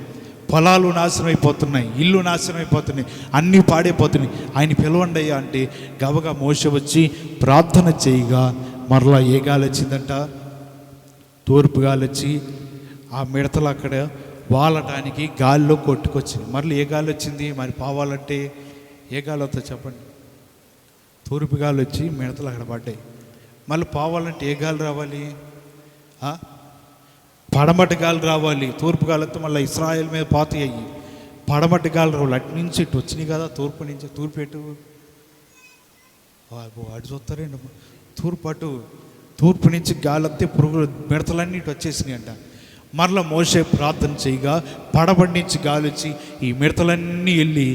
పొలాలు నాశనం అయిపోతున్నాయి, ఇల్లు నాశనం అయిపోతున్నాయి, అన్నీ పాడైపోతున్నాయి. ఆయన పిలవండి అయ్యా అంటే గబగా మోషే వచ్చి ప్రార్థన చేయగా మరలా ఏ గాలి వచ్చిందంట? తూర్పు గాలి వచ్చి ఆ మిడతలు అక్కడ వాలటానికి గాలిలో కొట్టుకొచ్చింది. మరలా ఏ గాలి వచ్చింది? మరి పోవాలంటే ఏ గాలి వస్తుందో చెప్పండి? తూర్పు గాలి వచ్చి మిడతలు అక్కడ పడ్డాయి. మళ్ళీ పోవాలంటే ఏ గాలి రావాలి? పడమటి గాలి రావాలి, తూర్పు గాలి వస్తే మళ్ళీ ఇస్రాయేల్ మీద పోతాయి. అయ్యి పడమటి గాలి రావాలి, అటు నుంచి ఇటు వచ్చినాయి కదా, తూర్పు నుంచి. తూర్పు ఎటు అటు చూస్తారండి, తూర్పు నుంచి గాలి వస్తే పురుగులు మిడతలన్నీ ఇటు వచ్చేసినాయి అంట. మరలా మోషే ప్రార్థన చేయగా పడమటి నుంచి గాలి వచ్చి ఈ మిడతలన్నీ వెళ్ళి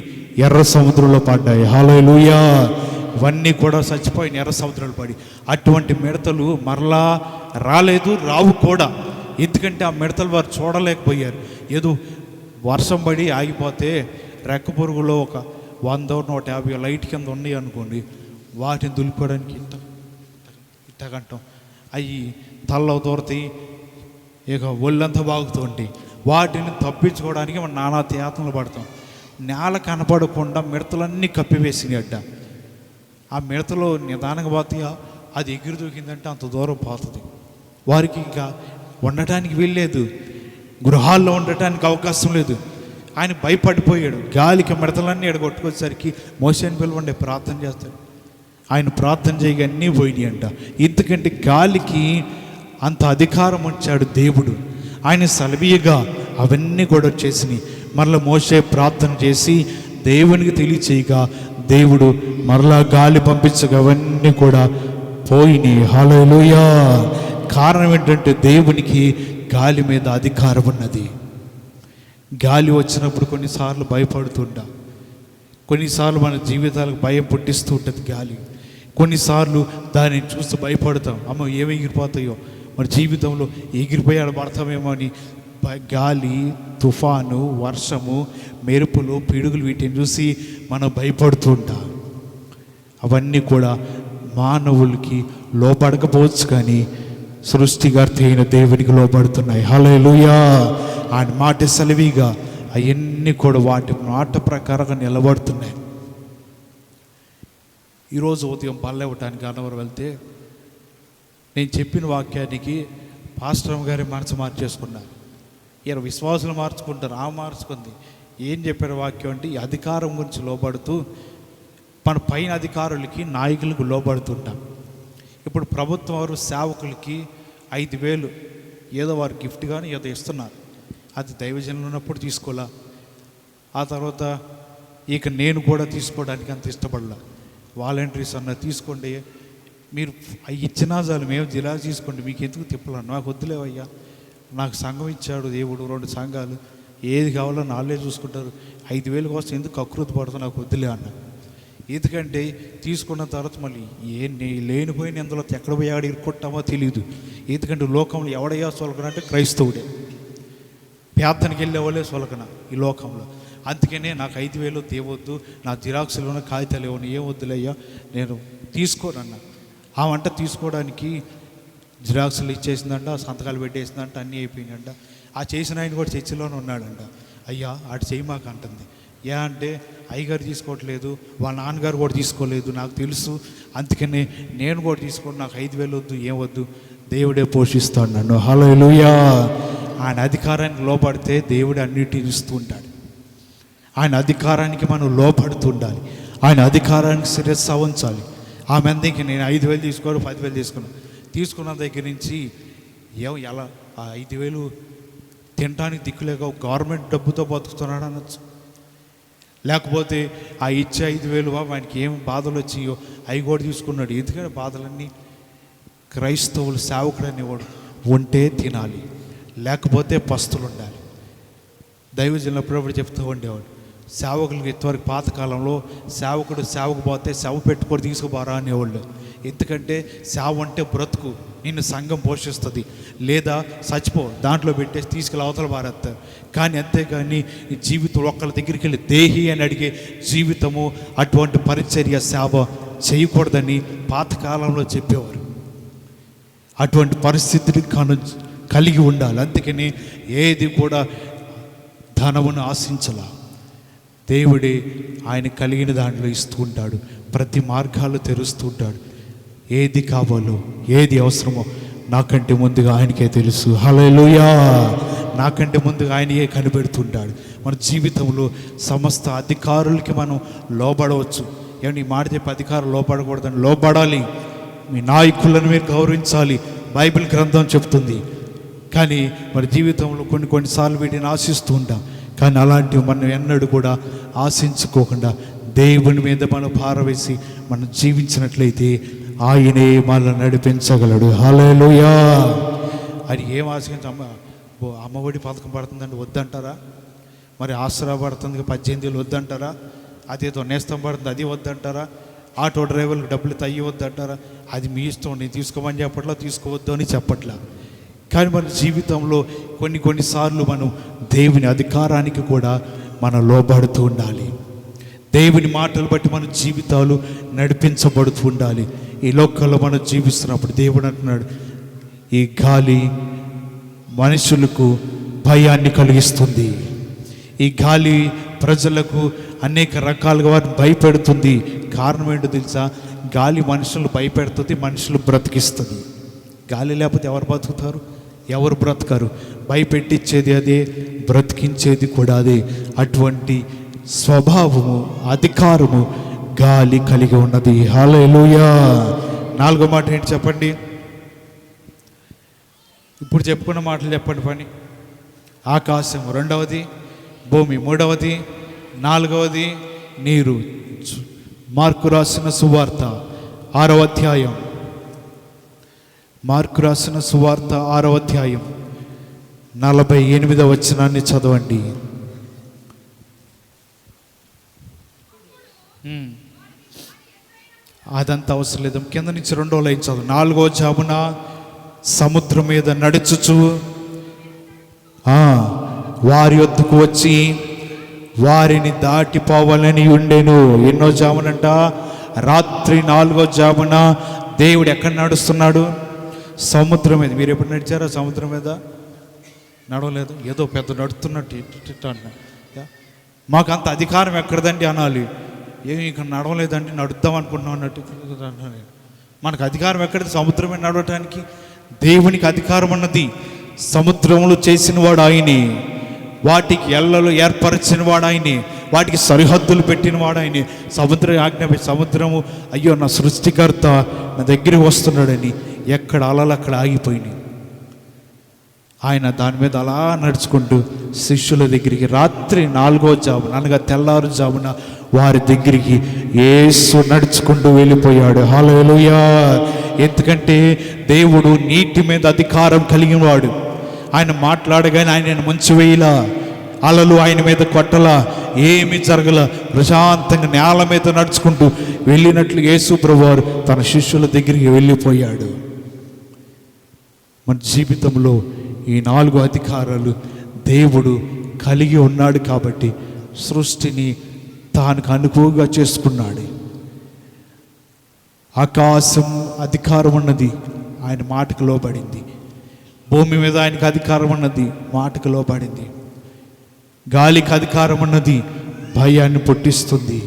ఎర్ర సముద్రంలో పడ్డాయి. హల్లెలూయా. ఇవన్నీ కూడా చచ్చిపోయిన ఎర్ర సముద్రంలో పడి. అటువంటి మిడతలు మరలా రాలేదు, రావు కూడా. ఎందుకంటే ఆ మిడతలు వారు చూడలేకపోయారు. ఏదో వర్షం పడి ఆగిపోతే రెక్క పురుగులో ఒక 100-150 లైట్ కింద ఉన్నాయి అనుకోండి, వాటిని దులిపడానికి ఇట్టగంటాం. అవి తల్ల దూరతాయి, ఇక ఒళ్ళంతా బాగుతూ ఉంటాయి. వాటిని తప్పించుకోవడానికి మనం నానా యాతనలు పడతాం. నేల కనపడకుండా మిడతలన్నీ కప్పివేసినాయి అడ్డ. ఆ మిడతలో నిదానంగా పోతాయా, అది ఎగిరి దూకిందంటే అంత దూరం పోతుంది. వారికి ఇంకా ఉండటానికి వీల్లేదు, గృహాల్లో ఉండటానికి అవకాశం లేదు. ఆయన భయపడిపోయాడు. గాలికి మిడతలన్నీ ఎడగొట్టుకొచ్చేసరికి మోషేని పిలవండి, ప్రార్థన చేస్తాడు. ఆయన ప్రార్థన చేయగా అన్నీ పోయినాయి అంట. ఎందుకంటే గాలికి అంత అధికారం వచ్చాడు దేవుడు. ఆయన సలబీయగా అవన్నీ కూడా వచ్చేసినాయి. మరలా మోషే ప్రార్థన చేసి దేవునికి తెలియచేయగా దేవుడు మరలా గాలి పంపించగా అవన్నీ కూడా పోయినాయి. హల్లెలూయా. కారణం ఏంటంటే దేవునికి గాలి మీద అధికారం ఉన్నది. గాలి వచ్చినప్పుడు కొన్నిసార్లు భయపడుతుంటా, కొన్నిసార్లు మన జీవితాలకు భయం పుట్టిస్తూ ఉంటుంది గాలి. కొన్నిసార్లు దాన్ని చూస్తూ భయపడతాం, అమ్మ ఏమి ఎగిరిపోతాయో, మన జీవితంలో ఎగిరిపోయాడు పడతామేమో అని. గాలి, తుఫాను, వర్షము, మెరుపులు, పిడుగులు వీటిని చూసి మనం భయపడుతూ ఉంటాం. అవన్నీ కూడా మానవులకి లోపడకపోవచ్చు, కానీ సృష్టికర్త అయిన దేవునికి లోపడుతున్నాయి. హల్లెలూయా. ఆయన మాట సెలవిగా అవన్నీ కూడా వాటి మాట ప్రకారంగా నిలబడుతున్నాయి. ఈరోజు ఉదయం పల్లె ఇవ్వటానికి అన్నవరం వెళ్తే నేను చెప్పిన వాక్యానికి పాస్టర్ గారి మనసు మార్చేసుకున్నారు. ఈయన విశ్వాసులు మార్చుకుంటారు, మార్చుకుంది. ఏం చెప్పారు వాక్యం అంటే, ఈ అధికారం గురించి లోబడుతూ మన పైన అధికారులకి, నాయకులకు లోబడుతుంటాం. ఇప్పుడు ప్రభుత్వం వారు సేవకులకి 5,000 ఏదో వారు గిఫ్ట్ కానీ ఏదో ఇస్తున్నారు. అది దైవజనులు ఉన్నప్పుడు తీసుకోలే. ఆ తర్వాత ఇక నేను కూడా తీసుకోవడానికి అంత ఇష్టపడలా. వాలంటీర్స్ అన్న తీసుకోండి, మీరు అవి ఇచ్చినా చాలు, మేము జిలా తీసుకోండి, మీకు ఎందుకు తిప్పలేను, నాకు వద్దులేవయ్యా, నాకు సంఘం ఇచ్చాడు దేవుడు, 2 సంఘాలు, ఏది కావాలో నాళ్ళే చూసుకుంటారు, 5,000 కోసం ఎందుకు కకృతి పడుతుంది, నాకు వద్దులే అన్న. ఎందుకంటే తీసుకున్న తర్వాత మళ్ళీ లేనిపోయిన ఎందులో ఎక్కడ పోయి ఆడ ఇరుక్కొట్టామో తెలియదు. ఎందుకంటే లోకంలో ఎవడయ్యా సొలకన అంటే క్రైస్తవుడే, ప్రార్థనకి వెళ్ళే వాళ్ళే సొలకన ఈ లోకంలో. అందుకనే నాకు 5,000 తేవద్దు, నా జిరాక్స్లోనే కాగితాలు ఇవ్వను, ఏం వద్దులయ్యా, నేను తీసుకోనన్న. ఆ వంట తీసుకోవడానికి జిరాక్స్లు ఇచ్చేసిందంట, సంతకాలు పెట్టేసిందంట, అన్నీ అయిపోయినాయంట. ఆ చేసిన ఆయన కూడా చర్చిలోనే ఉన్నాడంట. అయ్యా అటు చేయి మాకు అంటుంది. ఏ అంటే అయ్యగారు తీసుకోవట్లేదు, వాళ్ళ నాన్నగారు కూడా తీసుకోలేదు, నాకు తెలుసు, అందుకనే నేను కూడా తీసుకోండి, నాకు 5,000 వద్దు, ఏం వద్దు, దేవుడే పోషిస్తాడు నన్ను. హల్లెలూయా. ఆయన అధికారానికి లోపడితే దేవుడు అన్నిటిని ఇస్తూ ఉంటాడు. ఆయన అధికారానికి మనం లోపడుతుండాలి. ఆయన అధికారానికి శిరస్సు ఉంచాలి. ఆమె అందరికి నేను 5,000 తీసుకోను, 10,000 తీసుకున్న దగ్గర నుంచి ఎలా ఆ 5,000 తినడానికి దిక్కులేక గవర్నమెంట్ డబ్బుతో బతుకుతున్నాడు అనొచ్చు. లేకపోతే ఆ ఇచ్చే 5,000 ఆయనకి ఏం బాధలు వచ్చాయో అవి కూడా తీసుకున్నాడు. ఎందుకంటే బాధలన్నీ క్రైస్తవులు సేవకుడు అనేవాడు ఉంటే తినాలి, లేకపోతే పస్తులు ఉండాలి. దైవజనులు అప్పుడప్పుడు చెప్తూ ఉండేవాడు, సేవకులకి ఇంతవరకు పాతకాలంలో సేవకుడు సేవకు పోతే సేవ పెట్టుకొని తీసుకుపోరా అనేవాళ్ళు. ఎందుకంటే సేవ అంటే బ్రతుకు, నిన్ను సంఘం పోషిస్తుంది, లేదా చచ్చిపో దాంట్లో పెట్టేసి తీసుకెళ్ళి అవతల పారేస్తారు. కానీ అంతేగాని ఈ జీవితం ఒక్కళ్ళ దగ్గరికి వెళ్ళి దేహి అని అడిగే జీవితము, అటువంటి పరిచర్య సేవ చేయకూడదని పాతకాలంలో చెప్పేవారు. అటువంటి పరిస్థితిని కలిగి ఉండాలి. అందుకని ఏది కూడా ధనమును ఆశించాల, దేవుడే ఆయన కలిగిన దాంట్లో ఇస్తూ ఉంటాడు, ప్రతి మార్గాలు తెరుస్తూ ఉంటాడు. ఏది కావాలో ఏది అవసరమో నాకంటే ముందుగా ఆయనకే తెలుసు. హల్లెలూయా. నాకంటే ముందుగా ఆయనకే కనిపెడుతుంటాడు. మన జీవితంలో సమస్త అధికారులకి మనం లోబడవచ్చు. ఏమన్నా ఈ మాట చెప్పి అధికారులు లోపడకూడదని, లోబడాలి. మీ నాయకులను మీరు గౌరవించాలి. బైబిల్ గ్రంథం చెప్తుంది, కానీ మరి జీవితంలో కొన్నిసార్లు వీటిని ఆశిస్తూ ఉంటాం. కానీ అలాంటివి మనం ఎన్నడూ కూడా ఆశించుకోకుండా దేవుని మీద మనం భారవేసి మనం జీవించినట్లయితే ఆయనే మనల్ని నడిపించగలడు. హల్లెలూయా. అది ఏం ఆశించి అమ్మఒడి పథకం పడుతుందండి వద్దంటారా? మరి ఆసరా పడుతుంది 18 వద్దంటారా? అదేదో నేస్తం పడుతుంది అది వద్దంటారా? ఆటో డ్రైవర్లకు డబ్బులు తయ్యి వద్దంటారా? అది మీ ఇష్టం, నేను తీసుకోమని చెప్పట్లా, తీసుకోవద్దు అని చెప్పట్లా. కానీ మన జీవితంలో కొన్నిసార్లు మనం దేవుని అధికారానికి కూడా మనం లోబడుతూ ఉండాలి. దేవుని మాటలు బట్టి మన జీవితాలు నడిపించబడుతూ ఉండాలి. ఈ లోకంలో మనం జీవిస్తున్నప్పుడు దేవుడు అంటున్నాడు, ఈ గాలి మనుషులకు భయాన్ని కలిగిస్తుంది. ఈ గాలి ప్రజలకు అనేక రకాలుగా వారిని భయపెడుతుంది. కారణం ఏంటో తెలుసా? గాలి మనుషులు భయపెడుతుంది, మనుషులు బ్రతికిస్తుంది. గాలి లేకపోతే ఎవరు బతుకుతారు? ఎవరు బ్రతకరు. భయపెట్టించేది అదే, బ్రతికించేది కూడా అదే. అటువంటి స్వభావము, అధికారము గాలి కలిగి ఉన్నది. హల్లెలూయా. 4వ మాట ఏంటి చెప్పండి? ఇప్పుడు చెప్పుకున్న మాటలు చెప్పండి. పని ఆకాశం 2వది, భూమి 3వది, 4వది నీరు. మార్కు రాసిన సువార్త 6వ అధ్యాయం. మార్కు రాసిన సువార్త 6వ అధ్యాయం 48వ వచనాన్ని చదవండి. అదంతా అవసరం లేదు, కింద నుంచి 2వ లైన్ చదువు. 4వ జామున సముద్రం మీద నడుచుచు వారి వద్దకు వచ్చి వారిని దాటిపోవాలని ఉండెను. ఎన్నో జామునంట? రాత్రి 4వ జామున దేవుడు ఎక్కడ నడుస్తున్నాడు? సముద్రం మీద. మీరు ఎప్పుడు నడిచారా సముద్రం మీద? నడవలేదు, ఏదో పెద్ద నడుతున్నట్టు అన్న. మాకు అంత అధికారం ఎక్కడదండి అనాలి. ఏమి ఇక్కడ నడవలేదండి, నడుద్దాం అనుకుంటున్నాం అన్నట్టు అన్నాను. మనకు అధికారం ఎక్కడిది? సముద్రం మీద నడవటానికి దేవునికి అధికారం ఉన్నది. సముద్రములు చేసినవాడు ఆయనే, వాటికి ఎల్లలు ఏర్పరిచినవాడు ఆయనే, వాటికి సరిహద్దులు పెట్టినవాడు ఆయనే. సముద్రము అయ్యో నా సృష్టికర్త నా దగ్గరికి వస్తున్నాడని ఎక్కడ అలలు అక్కడ ఆగిపోయినాయి. ఆయన దాని మీద అలా నడుచుకుంటూ శిష్యుల దగ్గరికి రాత్రి 4వ జామున అనగా తెల్లారుజామున వారి దగ్గరికి యేసు నడుచుకుంటూ వెళ్ళిపోయాడు. హల్లెలూయా. ఎందుకంటే దేవుడు నీటి మీద అధికారం కలిగిన వాడు. ఆయన మాట్లాడగానే ఆయన ముంచివేయలా, అలలు ఆయన మీద కొట్టలా, ఏమి జరగల. ప్రశాంతంగా నేల మీద నడుచుకుంటూ వెళ్ళినట్లు యేసు ప్రభువారు తన శిష్యుల దగ్గరికి వెళ్ళిపోయాడు. మన జీవితంలో ఈ 4 అధికారాలు దేవుడు కలిగి ఉన్నాడు కాబట్టి సృష్టిని తానికి అనుకువగా చేసుకున్నాడు. ఆకాశం అధికారం ఉన్నది, ఆయన మాటకు లోబడింది. భూమి మీద ఆయనకు అధికారం ఉన్నది, మాటకు లోబడింది. గాలికి అధికారం ఉన్నది, భయాన్ని పుట్టిస్తుంది.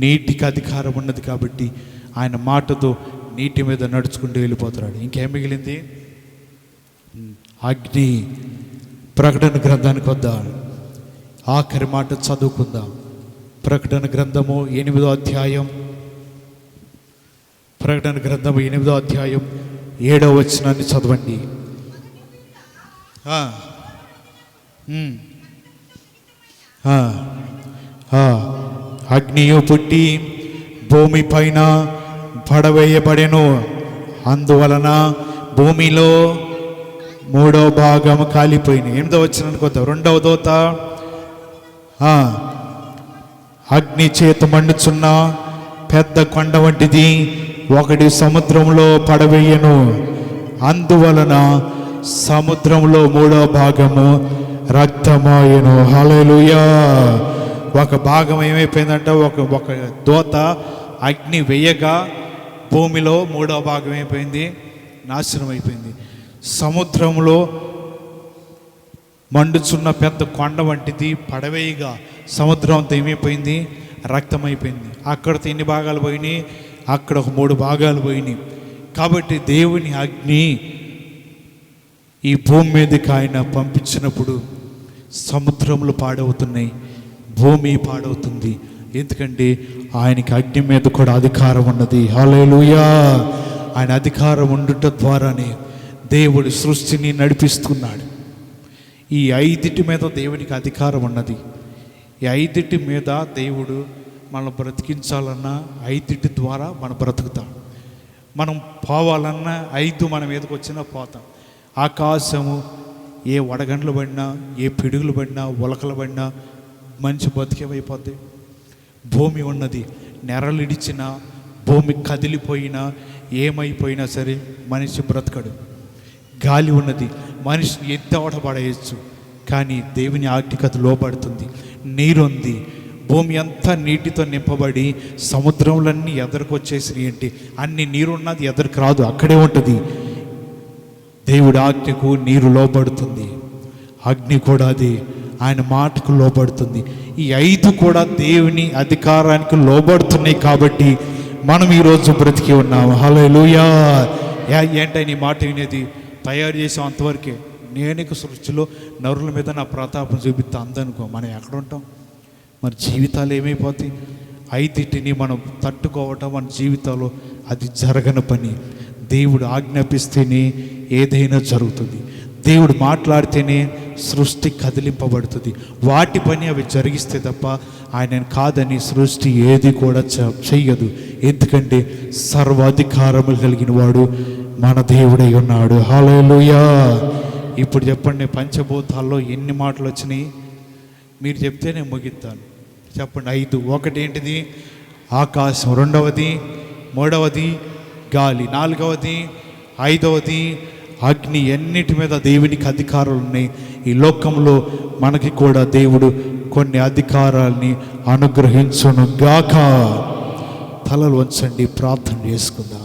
నీటికి అధికారం ఉన్నది కాబట్టి ఆయన మాటతో నీటి మీద నడుచుకుంటూ వెళ్ళిపోతున్నాడు. ఇంకేం మిగిలింది? అగ్ని. ప్రకటన గ్రంథానికి వద్దాం, ఆఖరి మాట చదువుకుందాం. ప్రకటన గ్రంథము 8వ అధ్యాయం. ప్రకటన గ్రంథము 8వ అధ్యాయం 7వ వచనాన్ని చదవండి. అగ్నియు పుట్టి భూమి పైన పడవేయబడెను, అందువలన భూమిలో 3వ భాగం కాలిపోయింది. 8వ వచనానికి వద్దాం. 2వ దూత అగ్ని చేత మండుచున్న పెద్ద కొండ వంటిది ఒకటి సముద్రంలో పడవేయను, అందువలన సముద్రంలో 3వ భాగము రక్తమాయను. హల్లెలూయా. ఒక భాగం ఏమైపోయిందంటే ఒక దూత అగ్ని వేయగా భూమిలో 3వ భాగం అయిపోయింది, నాశనం అయిపోయింది. సముద్రంలో మండుచున్న పెద్ద కొండ వంటిది పడవేయగా సముద్రం అంతా ఏమైపోయింది? రక్తమైపోయింది. అక్కడితో ఎన్ని భాగాలు పోయినాయి? అక్కడ ఒక 3 భాగాలు పోయినాయి. కాబట్టి దేవుని అగ్ని ఈ భూమి మీదకి ఆయన పంపించినప్పుడు సముద్రములు పాడవుతున్నాయి, భూమి పాడవుతుంది. ఎందుకంటే ఆయనకి అగ్ని మీద కూడా అధికారం ఉన్నది. హల్లెలూయా. ఆయన అధికారం ఉండుట ద్వారానే దేవుడు సృష్టిని నడిపిస్తున్నాడు. ఈ ఐదింటి మీద దేవునికి అధికారం ఉన్నది. ఈ ఐదింటి మీద దేవుడు మనం బ్రతికించాలన్నా ఐదింటి ద్వారా మనం బ్రతుకుతాం. మనం పోవాలన్నా 5 మన మీదకి వచ్చినా పోతాం. ఆకాశము ఏ వడగండ్లు పడినా, ఏ పిడుగులు పడినా, ఉలకలు పడినా మంచి బతికేమైపోద్ది. భూమి ఉన్నది, నెరలిడిచినా, భూమి కదిలిపోయినా, ఏమైపోయినా సరే మనిషి బ్రతకడు. గాలి ఉన్నది, మనిషిని ఎత్తవట పడేయచ్చు, కానీ దేవుని ఆజ్ఞకు లోబడుతుంది. నీరుంది, భూమి అంతా నీటితో నింపబడి సముద్రంలన్నీ ఎదరికి వచ్చేసినాయి. ఏంటి అన్ని నీరున్నది ఎదరికి రాదు, అక్కడే ఉంటుంది. దేవుడి ఆజ్ఞకు నీరు లోబడుతుంది, అగ్ని కూడా అది ఆయన మాటకు లోబడుతుంది. ఈ 5 కూడా దేవుని అధికారానికి లోబడుతున్నాయి కాబట్టి మనం ఈరోజు బ్రతికి ఉన్నాము. హల్లెలూయా. ఏంటని మాట వినేది? తయారు చేసాం అంతవరకే. నేనిక సృష్టిలో నరుల మీద నా ప్రతాపం చూపిస్తా అందనుకో, మనం ఎక్కడ ఉంటాం? మన జీవితాలు ఏమైపోతాయి? 5 మనం తట్టుకోవటం మన జీవితంలో అది జరగని పని. దేవుడు ఆజ్ఞాపిస్తేనే ఏదైనా జరుగుతుంది. దేవుడు మాట్లాడితేనే సృష్టి కదిలింపబడుతుంది. వాటి పని అవి జరిగిస్తే తప్ప ఆయన కాదని సృష్టి ఏది కూడా చెయ్యదు. ఎందుకంటే సర్వాధికారము కలిగిన వాడు మన దేవుడై ఉన్నాడు. హల్లెలూయా. ఇప్పుడు చెప్పండి, పంచభూతాల్లో ఎన్ని మాటలు వచ్చినాయి? మీరు చెప్తే నేను ముగిస్తాను. చెప్పండి. 5. ఒకటి ఏంటిది? ఆకాశం. రెండవది, మూడవది గాలి. నాలుగవది, ఐదవది అగ్ని. ఎన్నిటి మీద దేవునికి అధికారాలు ఉన్నాయి. ఈ లోకంలో మనకి కూడా దేవుడు కొన్ని అధికారాలని అనుగ్రహించును గాక. తలలు వంచండి, ప్రార్థన చేసుకుందాం.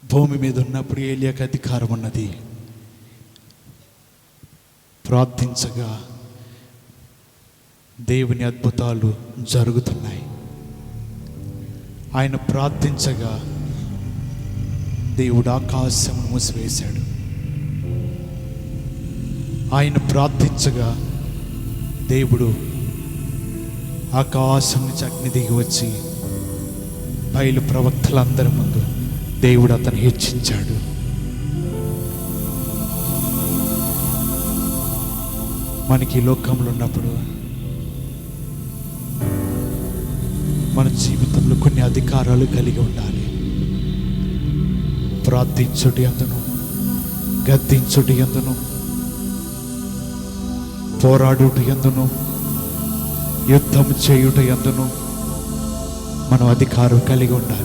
భూమి మీద ఉన్నప్పుడు ఏలియాకి అధికారం ఉన్నది. ప్రార్థించగా దేవుని అద్భుతాలు జరుగుతున్నాయి. ఆయన ప్రార్థించగా దేవుడు ఆకాశం మూసివేశాడు. ఆయన ప్రార్థించగా దేవుడు ఆకాశం నుంచి అగ్ని దిగి వచ్చి బయలు ప్రవక్తలందరి ముందు దేవుడు అతను హెచ్చించాడు. మనకి లోకంలో ఉన్నప్పుడు మన జీవితంలో కొన్ని అధికారాలు కలిగి ఉండాలి. ప్రార్థించుటి అందును, గద్దించుటి అందును, పోరాడుట ఎందును, యుద్ధం చేయుట ఎందును మనం అధికారం కలిగి ఉండాలి.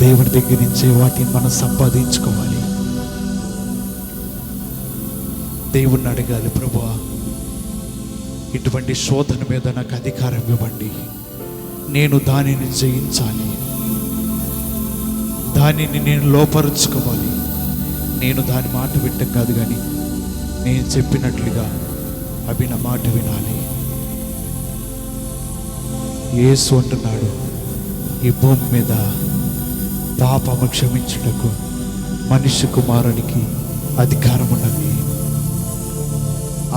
దేవుని దగ్గర నుంచే వాటిని మనం సంపాదించుకోవాలి. దేవుణ్ణి అడగాలి, ప్రభువా ఇటువంటి శోధన మీద నాకు అధికారం ఇవ్వండి, నేను దానిని జయించాలి, దానిని నేను లోపరుచుకోవాలి. నేను దాని మాట వింటం కాదు, కానీ నేను చెప్పినట్లుగా అవి నా మాట వినాలి. యేసు అంటున్నాడు, ఈ భూమి మీద పాపము క్షమించుటకు మనిషి కుమారునికి అధికారం ఉన్నది.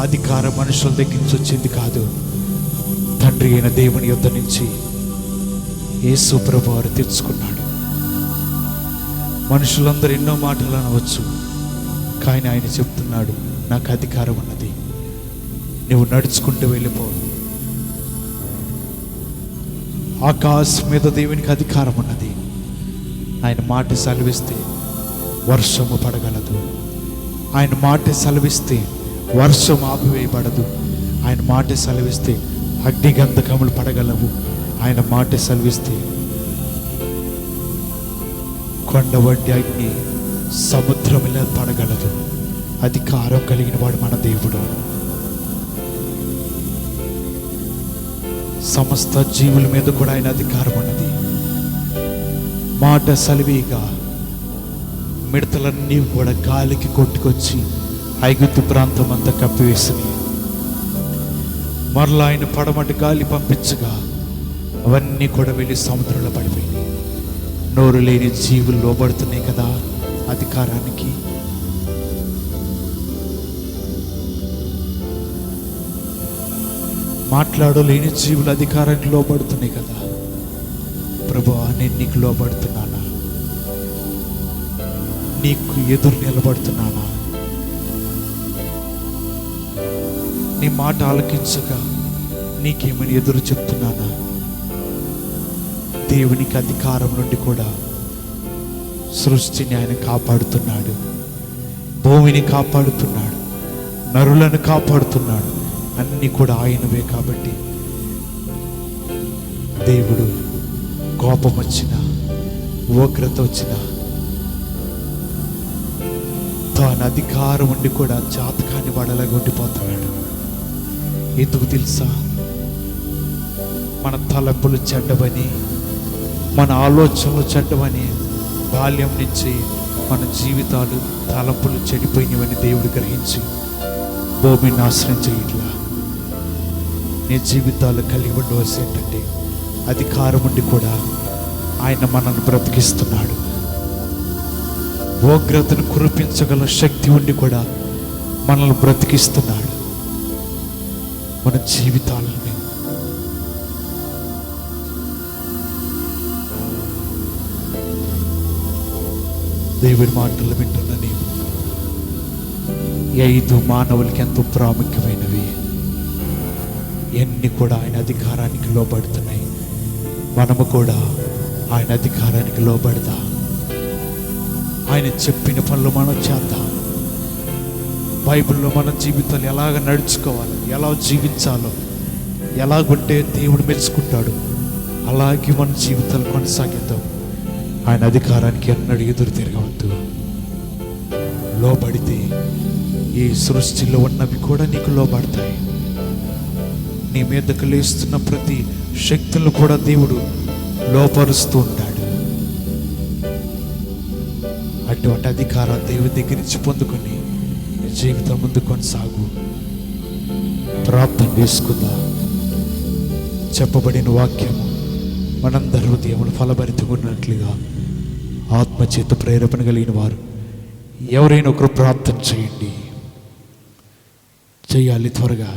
అధికారం మనుషుల దగ్గర నుంచి వచ్చింది కాదు, తండ్రి అయిన దేవుని యొద్ద నుంచి యేసు ప్రభువారు తెచ్చుకున్నాడు. మనుషులందరూ ఎన్నో మాటలు అనవచ్చు, కానీ ఆయన చెప్తున్నాడు, నాకు అధికారం ఉన్నది, నువ్వు నడుచుకుంటూ వెళ్ళిపో. ఆకాశం మీద దేవునికి అధికారం ఉన్నది. ఆయన మాట సెలవిస్తే వర్షము పడగలదు. ఆయన మాట సెలవిస్తే వర్షం ఆపివేయబడదు. ఆయన మాట సెలవిస్తే అగ్ని గంధకములు పడగలవు. ఆయన మాట సెలవిస్తే కొండ వంటి అగ్ని సముద్రములా పడగలదు. అధికారం కలిగిన వాడు మన దేవుడు. సమస్త జీవుల మీద కూడా ఆయన అధికారం ఉన్నది. మాట సలివిగా మిడతలన్నీ కూడా గాలికి కొట్టుకొచ్చి ఐగుప్తు ప్రాంతం అంతా కప్పివేసినాయి. మరలా ఆయన పడమటి గాలి పంపించగా అవన్నీ కూడా వెళ్ళి సముద్రంలో పడిపోయినాయి. నోరు లేని జీవులు లోబడుతున్నాయి కదా అధికారానికి. మాట్లాడలేని జీవులు అధికారానికి లోబడుతున్నాయి కదా. ప్రభువా, నేను నీకు లోబడుతున్నానా? నీకు ఎదురు నిలబడుతున్నానా? నీ మాట ఆలకించగా నీకేమని ఎదురు చెప్తున్నానా? దేవునికి అధికారం నుండి కూడా సృష్టిని ఆయన కాపాడుతున్నాడు, భూమిని కాపాడుతున్నాడు, నరులను కాపాడుతున్నాడు. అన్నీ కూడా ఆయనవే. కాబట్టి దేవుడు కోపం వచ్చినా, ఉగ్రత వచ్చినా, తాను అధికారం ఉండి కూడా జాతకాన్ని వాడలాగా ఉండిపోతున్నాడు. ఎందుకు తెలుసా? మన తలంపులు చెడ్డవని, మన ఆలోచనలు చెడ్డవని, బాల్యం నుంచి మన జీవితాలు తలంపులు చెడిపోయినవని దేవుడు గ్రహించి భూమిని నాశనం చేయట్లా. నీ జీవితాలు కలిగి ఉండవలసి ఏంటంటే అధికారం ఉండి కూడా ఆయన మనల్ని బ్రతికిస్తున్నాడు. ఉగ్రతను కురిపించగల శక్తి ఉండి కూడా మనల్ని బ్రతికిస్తున్నాడు. మన జీవితాలని దేవుడి మాటలు వింటున్న నీవు, ఈ 5 మానవులకి ఎంతో ప్రాముఖ్యమైనవి. ఎన్ని కూడా ఆయన అధికారానికి లోబడుతున్నాయి. మనము కూడా ఆయన అధికారానికి లోబడదా. ఆయన చెప్పిన పనులు మనం చేద్దాం. బైబిల్లో మన జీవితాలు ఎలాగ నడుచుకోవాలి, ఎలా జీవించాలో, ఎలాగుంటే దేవుడు మెచ్చుకుంటాడు, అలాగే మన జీవితాలు కొనసాగిద్దాం. ఆయన అధికారానికి ఎన్నడూ ఎదురు తిరగవద్దు. లోబడితే ఈ సృష్టిలో ఉన్నవి కూడా నీకు లోబడతాయి. నీ మీదకు లేస్తున్న ప్రతి శక్తులను కూడా దేవుడు లోపరుస్తూ ఉంటాడు. అటువంటి అధికారం దేవుడి దగ్గర నుంచి పొందుకొని నీ జీవితం ముందు కొనసాగు. ప్రార్థన చేసుకుందా. చెప్పబడిన వాక్యము మనందరి హృదయములు ఫలభరితగున్నట్లుగా ఆత్మచేత ప్రేరేపణ కలిగిన వారు ఎవరైనా ఒకరు ప్రార్థన చేయండి. చేయాలి త్వరగా.